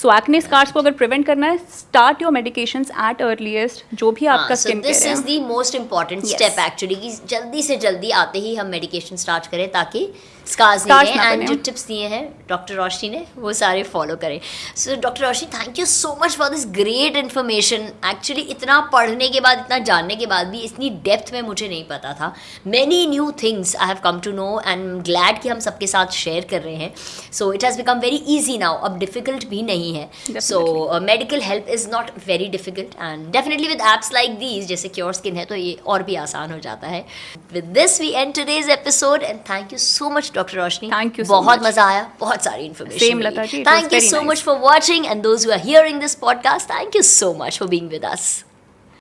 सो एक्ने स्कार्स को अगर प्रिवेंट करना है, start your medications at earliest, जो भी आपका स्किन केयर दिस है। Is the most important step actually, कि जल्दी से जल्दी आते ही हम मेडिकेशन स्टार्ट करें ताकि स्कार्स Scars नहीं ना है। एंड बने। जो टिप्स दिए हैं डॉक्टर रोशनी ने वो सारे फॉलो करें। So doctor Roshni, thank you so much for this great information. Actually इतना पढ़ने के बाद, इतना जानने के बाद भी इतनी डेप्थ में मुझे नहीं पता था। Many new things I have come to know and glad कि हम सबके साथ शेयर कर रहे हैं। So it has become very easy now, अब डिफिकल्ट भी नहीं है। So medical help is not very difficult and definitely with apps like these, जैसे क्योर स्किन है, तो ये और भी आसान हो जाता है। With this we end today's episode and thank you so much doctor Roshni. Thank you so बहुत much. मजा आया, बहुत सारी इन्फॉर्मेशन। Same, Lata ji, it was thank you very so nice. Much for watching and those who are hearing this podcast, thank you so much for being with us.